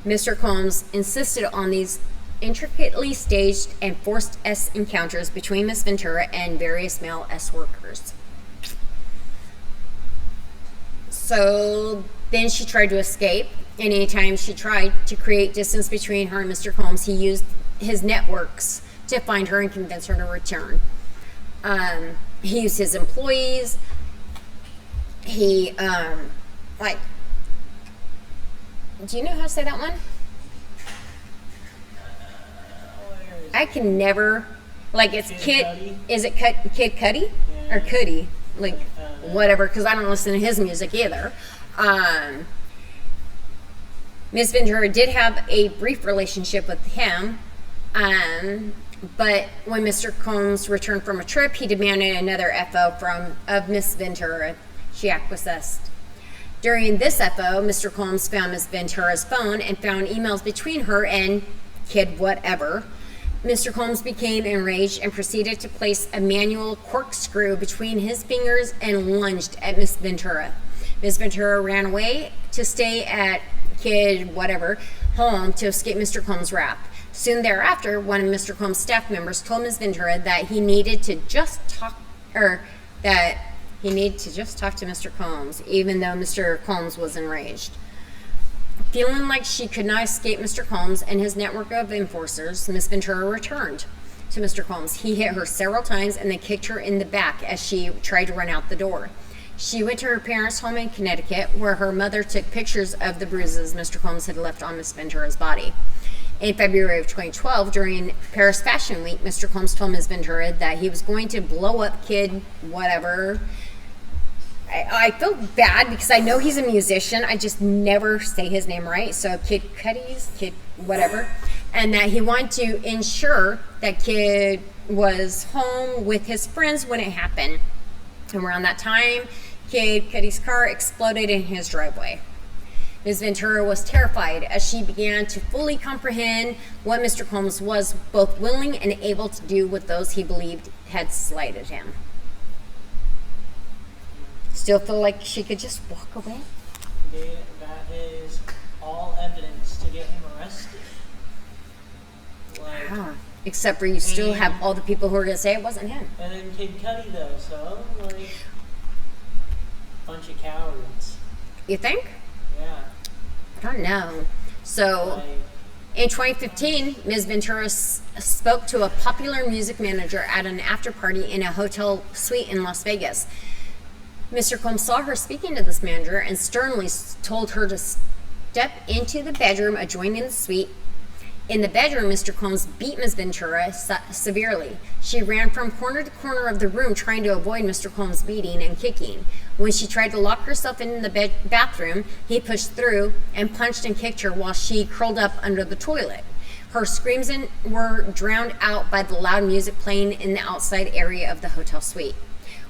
Mr. Combs insisted on these intricately staged and forced S encounters between Miss Ventura and various male S workers. So then she tried to escape, and anytime she tried to create distance between her and Mr. Combs, he used his networks to find her and convince her to return. He used his employees. He, do you know how to say that one? I can never, it's Kid Kid, Cudi? is it Kid Cudi? Yeah. Or Cudi? Whatever, because I don't listen to his music either. Miss Ventura did have a brief relationship with him, but when Mr. Combs returned from a trip, he demanded another FO of Miss Ventura. She acquiesced. During this FO, Mr. Combs found Miss Ventura's phone and found emails between her and Kid Whatever. Mr. Combs became enraged and proceeded to place a manual corkscrew between his fingers and lunged at Miss Ventura. Miss Ventura ran away to stay at Kid Whatever home to escape Mr. Combs' wrath. Soon thereafter, one of Mr. Combs' staff members told Miss Ventura that he needed to just talk to Mr. Combs, even though Mr. Combs was enraged. Feeling like she could not escape Mr. Combs and his network of enforcers, Miss Ventura returned to Mr. Combs. He hit her several times and then kicked her in the back as she tried to run out the door. She went to her parents' home in Connecticut, where her mother took pictures of the bruises Mr. Combs had left on Miss Ventura's body. In February of 2012, during Paris Fashion Week, Mr. Combs told Miss Ventura that he was going to blow up Kid Whatever. I feel bad because I know he's a musician. I just never say his name right. So Kid Cudi's, Kid Whatever. And that he wanted to ensure that Kid was home with his friends when it happened. And around that time, Kid Cudi's car exploded in his driveway. Ms. Ventura was terrified as she began to fully comprehend what Mr. Combs was both willing and able to do with those he believed had slighted him. Still feel like she could just walk away? That is all evidence to get him arrested. Like, Except for you still have all the people who are going to say it wasn't him. and then Kid Cudi though, so like, bunch of cowards. You think? Yeah. I don't know. So, Like, in 2015, Ms. Ventura spoke to a popular music manager at an after party in a hotel suite in Las Vegas. Mr. Combs saw her speaking to this manager and sternly told her to step into the bedroom adjoining the suite. In the bedroom, Mr. Combs beat Ms. Ventura severely. She ran from corner to corner of the room trying to avoid Mr. Combs' beating and kicking. When she tried to lock herself in the bathroom, he pushed through and punched and kicked her while she curled up under the toilet. Her screams were drowned out by the loud music playing in the outside area of the hotel suite.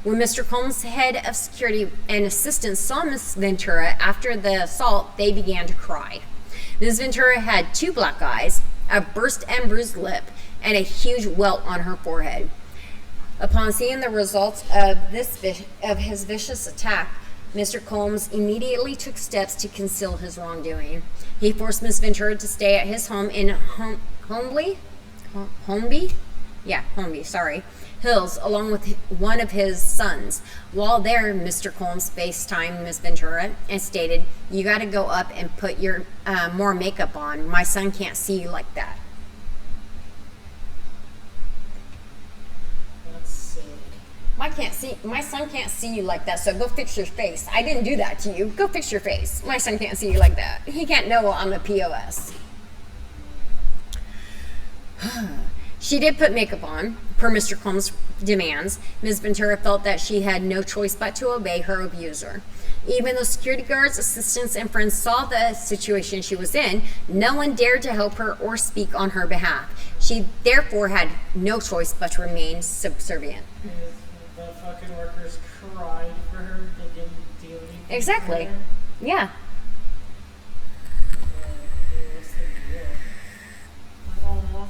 When Mr. Combs' head of security and assistants saw Ms. Ventura after the assault, they began to cry. Ms. Ventura had 2 black eyes, a burst and bruised lip, and a huge welt on her forehead. Upon seeing the results of his vicious attack, Mr. Combs immediately took steps to conceal his wrongdoing. He forced Ms. Ventura to stay at his home in Holmby, Holmby? Yeah, Holmby, sorry. Hills, along with one of his sons. While there, Mr. Combs FaceTimed Ms. Ventura and stated, "You got to go up and put your more makeup on. My son can't see you like that." That's sick. My son can't see you like that, so go fix your face. I didn't do that to you. Go fix your face. My son can't see you like that. He can't know I'm a POS. She did put makeup on, per Mr. Combs' demands. Ms. Ventura felt that she had no choice but to obey her abuser. Even though security guards, assistants, and friends saw the situation she was in, no one dared to help her or speak on her behalf. She therefore had no choice but to remain subservient. The fucking workers cried for her. They didn't do anything. Exactly. For her. Yeah. What's the deal? Oh,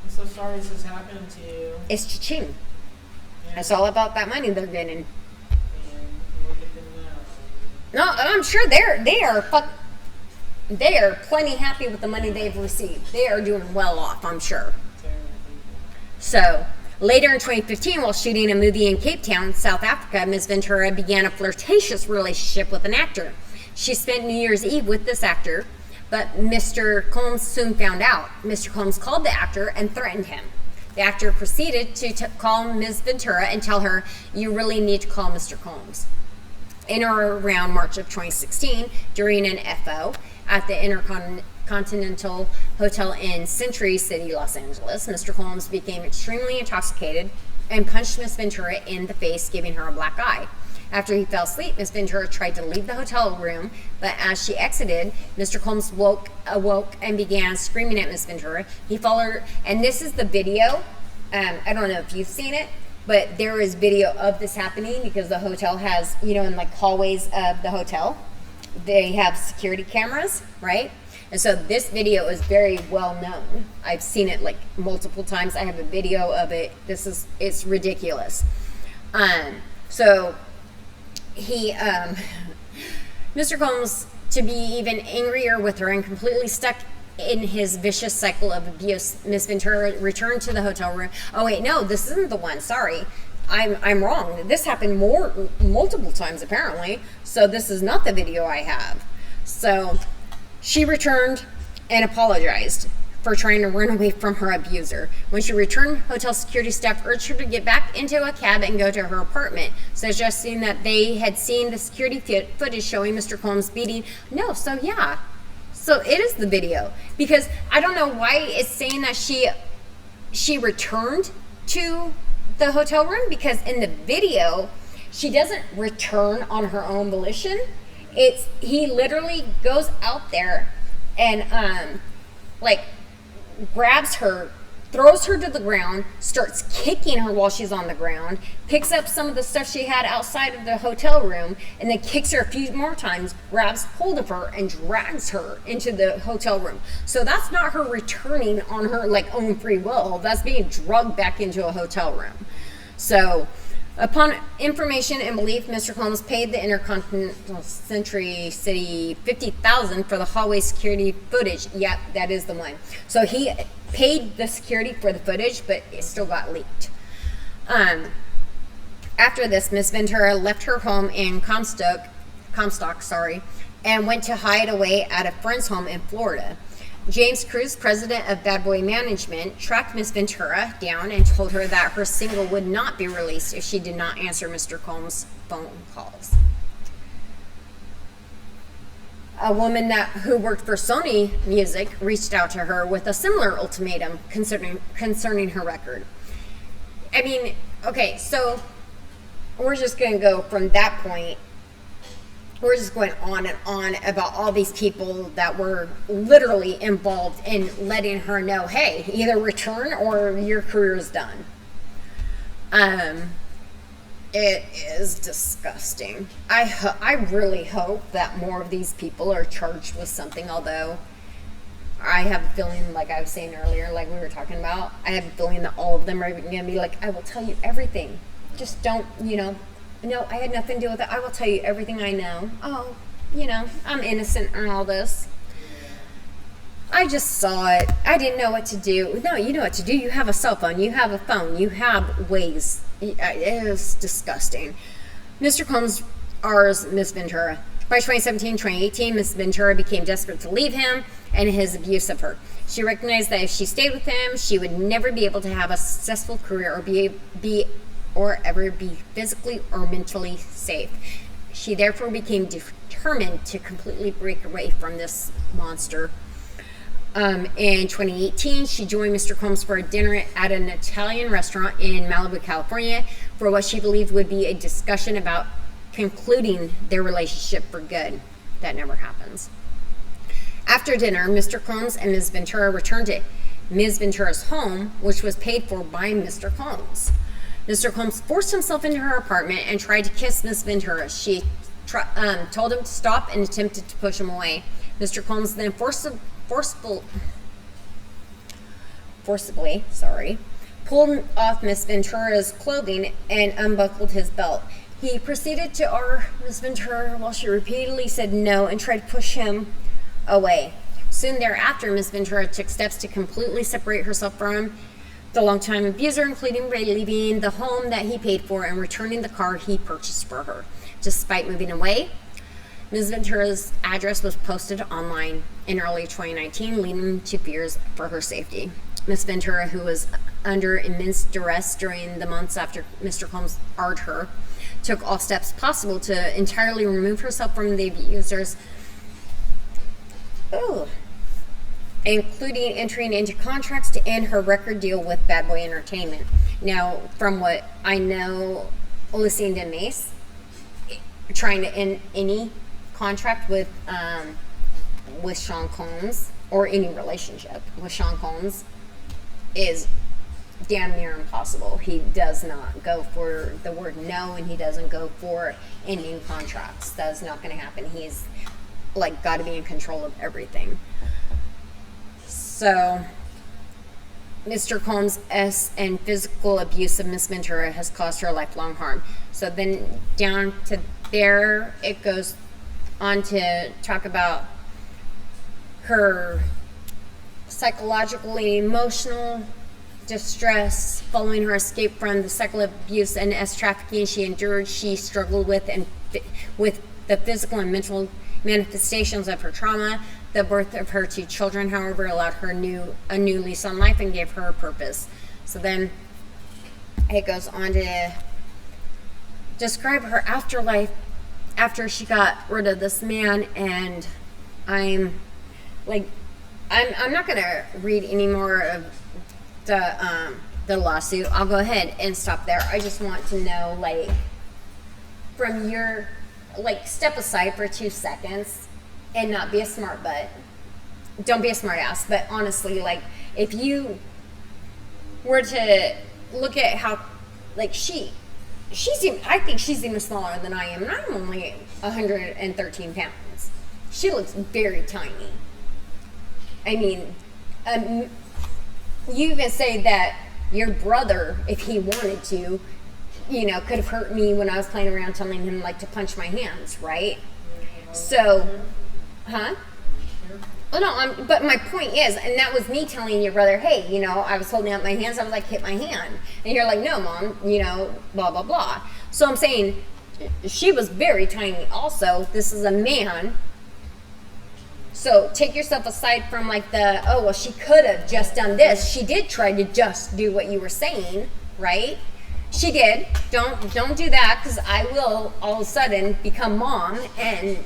I'm so sorry this has happened to you. It's cha-ching. Yeah. It's all about that money they're getting. And look at them now. No, I'm sure they are plenty happy with the money they've received. They are doing well off, I'm sure. Terrible people. So, later in 2015, while shooting a movie in Cape Town, South Africa, Ms. Ventura began a flirtatious relationship with an actor. She spent New Year's Eve with this actor, but Mr. Combs soon found out. Mr. Combs called the actor and threatened him. The actor proceeded to call Ms. Ventura and tell her, "You really need to call Mr. Combs." In or around March of 2016, during an FO at the Intercontinental Hotel in Century City, Los Angeles, Mr. Combs became extremely intoxicated and punched Ms. Ventura in the face, giving her a black eye. After he fell asleep, Ms. Ventura tried to leave the hotel room, but as she exited, Mr. Combs awoke and began screaming at Ms. Ventura. He followed her, and this is the video. I don't know if you've seen it, but there is video of this happening because the hotel has, in like hallways of the hotel, they have security cameras, right? And so this video is very well known. I've seen it like multiple times. I have a video of it. It's ridiculous. So he, Mr. Combs, to be even angrier with her and completely stuck in his vicious cycle of abuse, Miss Ventura returned to the hotel room. Oh wait, no, this isn't the one. Sorry, I'm wrong. This happened multiple times apparently. So this is not the video I have. So she returned and apologized for trying to run away from her abuser. When she returned, hotel security staff urged her to get back into a cab and go to her apartment, suggesting that they had seen the security footage showing Mr. Combs beating. No, so yeah. So it is the video. Because I don't know why it's saying that she returned to the hotel room, because in the video, she doesn't return on her own volition. He literally goes out there and grabs her, throws her to the ground, starts kicking her while she's on the ground, picks up some of the stuff she had outside of the hotel room, and then kicks her a few more times, grabs hold of her, and drags her into the hotel room. So that's not her returning on her own free will. That's being drugged back into a hotel room. So upon information and belief, Mr. Combs paid the Intercontinental Century City $50,000 for the hallway security footage. Yep, that is the one. So he paid the security for the footage, but it still got leaked. After this, Miss Ventura left her home in Comstock, and went to hide away at a friend's home in Florida. James Cruz, president of Bad Boy Management, tracked Miss Ventura down and told her that her single would not be released if she did not answer Mr. Combs' phone calls. A woman who worked for Sony Music reached out to her with a similar ultimatum concerning her record. I mean, okay, so we're just going to go from that point. We're just going on and on about all these people that were literally involved in letting her know, hey, either return or your career is done. It is disgusting. I really hope that more of these people are charged with something, although I have a feeling, like I was saying earlier, like we were talking about, I have a feeling that all of them are going to be like, I will tell you everything. Just don't, no, I had nothing to do with it. I will tell you everything I know. Oh, I'm innocent in all this. I just saw it. I didn't know what to do. No, you know what to do. You have a cell phone. You have a phone. You have ways. It was disgusting. Mr. Combs R's Miss Ventura. By 2017, 2018, Miss Ventura became desperate to leave him and his abuse of her. She recognized that if she stayed with him, she would never be able to have a successful career or ever be physically or mentally safe. She therefore became determined to completely break away from this monster. In 2018, she joined Mr. Combs for a dinner at an Italian restaurant in Malibu, California, for what she believed would be a discussion about concluding their relationship for good. That never happens. After dinner, Mr. Combs and Ms. Ventura returned to Ms. Ventura's home, which was paid for by Mr. Combs. Mr. Combs forced himself into her apartment and tried to kiss Ms. Ventura. She told him to stop and attempted to push him away. Mr. Combs then forcibly pulled off Miss Ventura's clothing and unbuckled his belt. He proceeded to R Miss Ventura while she repeatedly said no and tried to push him away. Soon thereafter, Miss Ventura took steps to completely separate herself from the longtime abuser, including by leaving the home that he paid for and returning the car he purchased for her. Despite moving away, Ms. Ventura's address was posted online in early 2019, leading to fears for her safety. Ms. Ventura, who was under immense duress during the months after Mr. Combs R'd her, took all steps possible to entirely remove herself from the abusers, including entering into contracts to end her record deal with Bad Boy Entertainment. Now, from what I know, Lucinda Mace trying to end any contract with Sean Combs or any relationship with Sean Combs is damn near impossible. He does not go for the word no, and he doesn't go for ending contracts. That is not going to happen. He's like got to be in control of everything. So Mr. Combs' and physical abuse of Miss Ventura has caused her lifelong harm. So then down to there, it goes on to talk about her psychologically emotional distress following her escape from the cycle of abuse and trafficking she endured. She struggled with the physical and mental manifestations of her trauma. The birth of her 2 children, however, allowed her a new lease on life and gave her a purpose. So then it goes on to describe her afterlife after she got rid of this man, and I'm not gonna read any more of the lawsuit. I'll go ahead and stop there. I just want to know, like, from your, like, step aside for 2 seconds and not be a smart butt. Don't be a smart ass, but honestly, like, if you were to look at how, like, I think she's even smaller than I am, and I'm only 113 pounds. She looks very tiny. I mean, you even say that your brother, if he wanted to, could have hurt me when I was playing around telling him, like, to punch my hands, right? So, huh? Well, no, but my point is, and that was me telling your brother, hey, I was holding out my hands, I was like, hit my hand. And you're like, no, Mom, blah, blah, blah. So I'm saying, she was very tiny also. This is a man. So take yourself aside from, like, she could have just done this. She did try to just do what you were saying, right? She did. Don't do that, because I will all of a sudden become Mom, and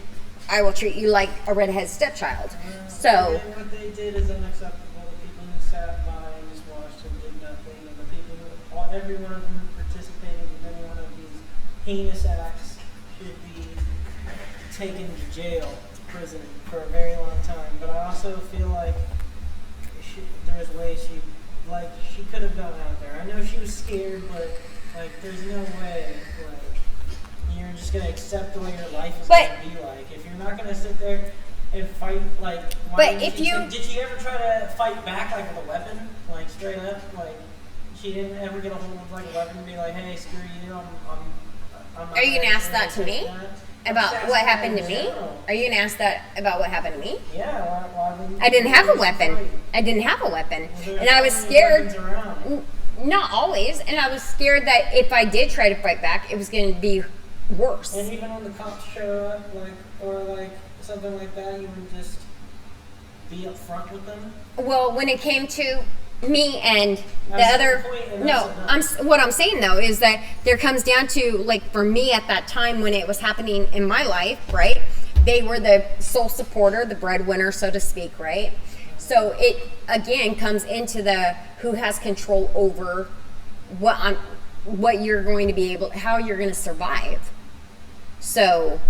I will treat you like a redhead stepchild. So what they did is unacceptable. The people who sat by and just watched and did nothing, and the people every one of them who participated in any one of these heinous acts should be taken to jail, prison for a very long time. But I also feel like there's ways she could have gone out there. I know she was scared, but like there's no way you're just gonna accept the way your life is gonna be like. If you're not gonna sit there and fight, like, did she ever try to fight back, like, with a weapon, like, straight up? Like, she didn't ever get a hold of, like, a weapon and be like, hey, screw you, I'm not. Are you gonna ask that to me? About just what asking happened to in me? general. Are you gonna ask that about what happened to me? Yeah, why wouldn't I didn't have a you weapon. fight? I didn't have a weapon, Was there and I was so many scared. weapons around? Not always, and I was scared that if I did try to fight back, it was going to be worse. And even when the cops show up, or something like that, you would just be upfront with them. Well, when it came to me and the That's other, the point, and no, that's what I'm saying though is that there comes down to, like, for me at that time when it was happening in my life, right? They were the sole supporter, the breadwinner, so to speak, right? So it again comes into the who has control over what you're going to be able, how you're going to survive. So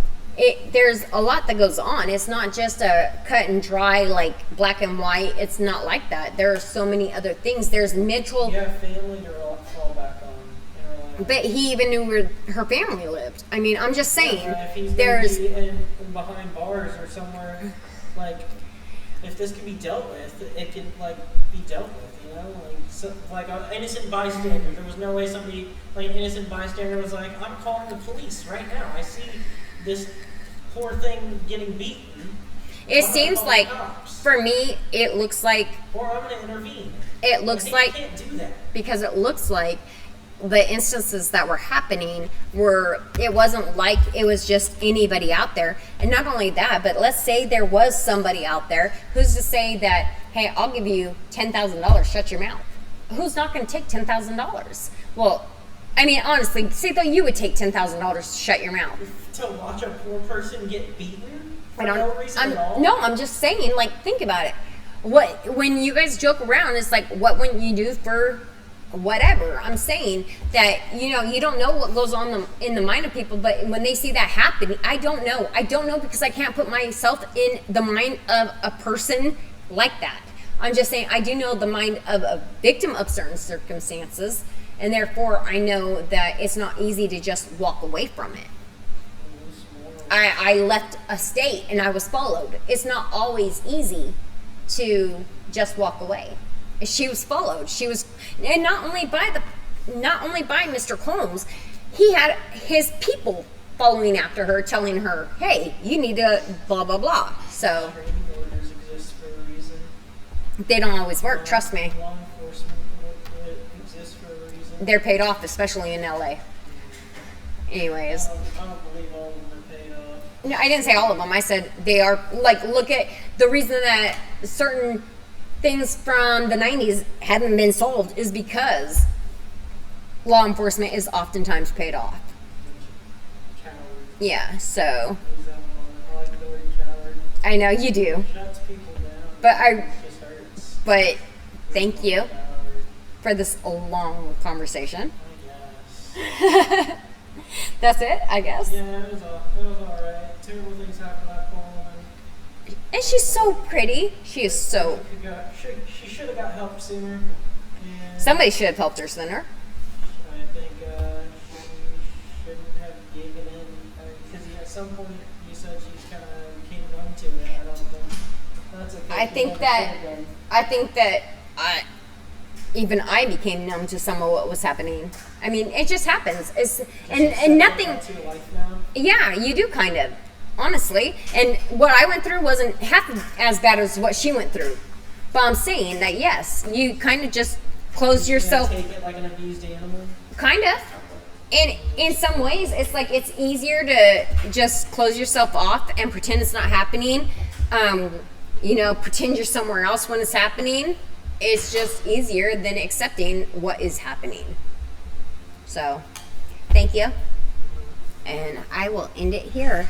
there's a lot that goes on. It's not just a cut and dry, like black and white. It's not like that. There are so many other things. There's mental. You have family to fall back on. In her life. But he even knew where her family lived. I mean, I'm just saying. Yeah, if he's gonna There's be in behind bars or somewhere, like, if this can be dealt with, it can be dealt with, you know, like an innocent bystander. There was no way somebody, like an innocent bystander, was like, I'm calling the police right now. I see this poor thing getting beaten. it I'm gonna seems call the like cops, for me, it looks like or I'm going to intervene. it looks You like can't do that. because it looks like the instances that were happening it wasn't like it was just anybody out there. And not only that, but let's say there was somebody out there, who's to say that, hey, I'll give you $10,000, shut your mouth. Who's not going to take $10,000? Well, I mean, honestly, say though you would take $10,000 to shut your mouth. To watch a poor person get beaten for I don't. no reason at all. No, I'm just saying. Like, think about it. When you guys joke around, it's like, what wouldn't you do for whatever? I'm saying that you don't know what goes on in the mind of people, but when they see that happen, I don't know. I don't know because I can't put myself in the mind of a person like that. I'm just saying I do know the mind of a victim of certain circumstances, and therefore I know that it's not easy to just walk away from it. I left a state and I was followed. It's not always easy to just walk away. She was followed. She was, and not only by Mr. Combs, he had his people following after her, telling her, "Hey, you need to blah blah blah." So Restraining orders exist for a reason. they don't always work. Trust me, Law enforcement exists for a reason. they're paid off, especially in LA. Anyways. I don't believe all of them are paid off. No, I didn't say all of them. I said they are, like, look at the reason that certain things from the 90s haven't been solved is because law enforcement is oftentimes paid off. Coward. Yeah, so Is that one? I like the word coward. I know you do. Shuts people down. But It just hurts. But thank you Coward, for this long conversation. I guess. That's it, I guess. Yeah, it was alright. Terrible things happen to that poor woman. And she's so pretty. She is so. She should have got help sooner. And Somebody should have helped her sooner. I think she shouldn't have given in. Because at some point you said she kind of became numb to it. I don't think that's okay. I think that even I became numb to some of what was happening. I mean, it just happens. And nothing. That's your life now. Yeah, you do kind of, honestly. And what I went through wasn't half as bad as what she went through. But I'm saying that yes, you kind of just close yourself. Take it like an abused animal. Kind of. And in some ways, it's like it's easier to just close yourself off and pretend it's not happening. Pretend you're somewhere else when it's happening. It's just easier than accepting what is happening. So, thank you. And I will end it here.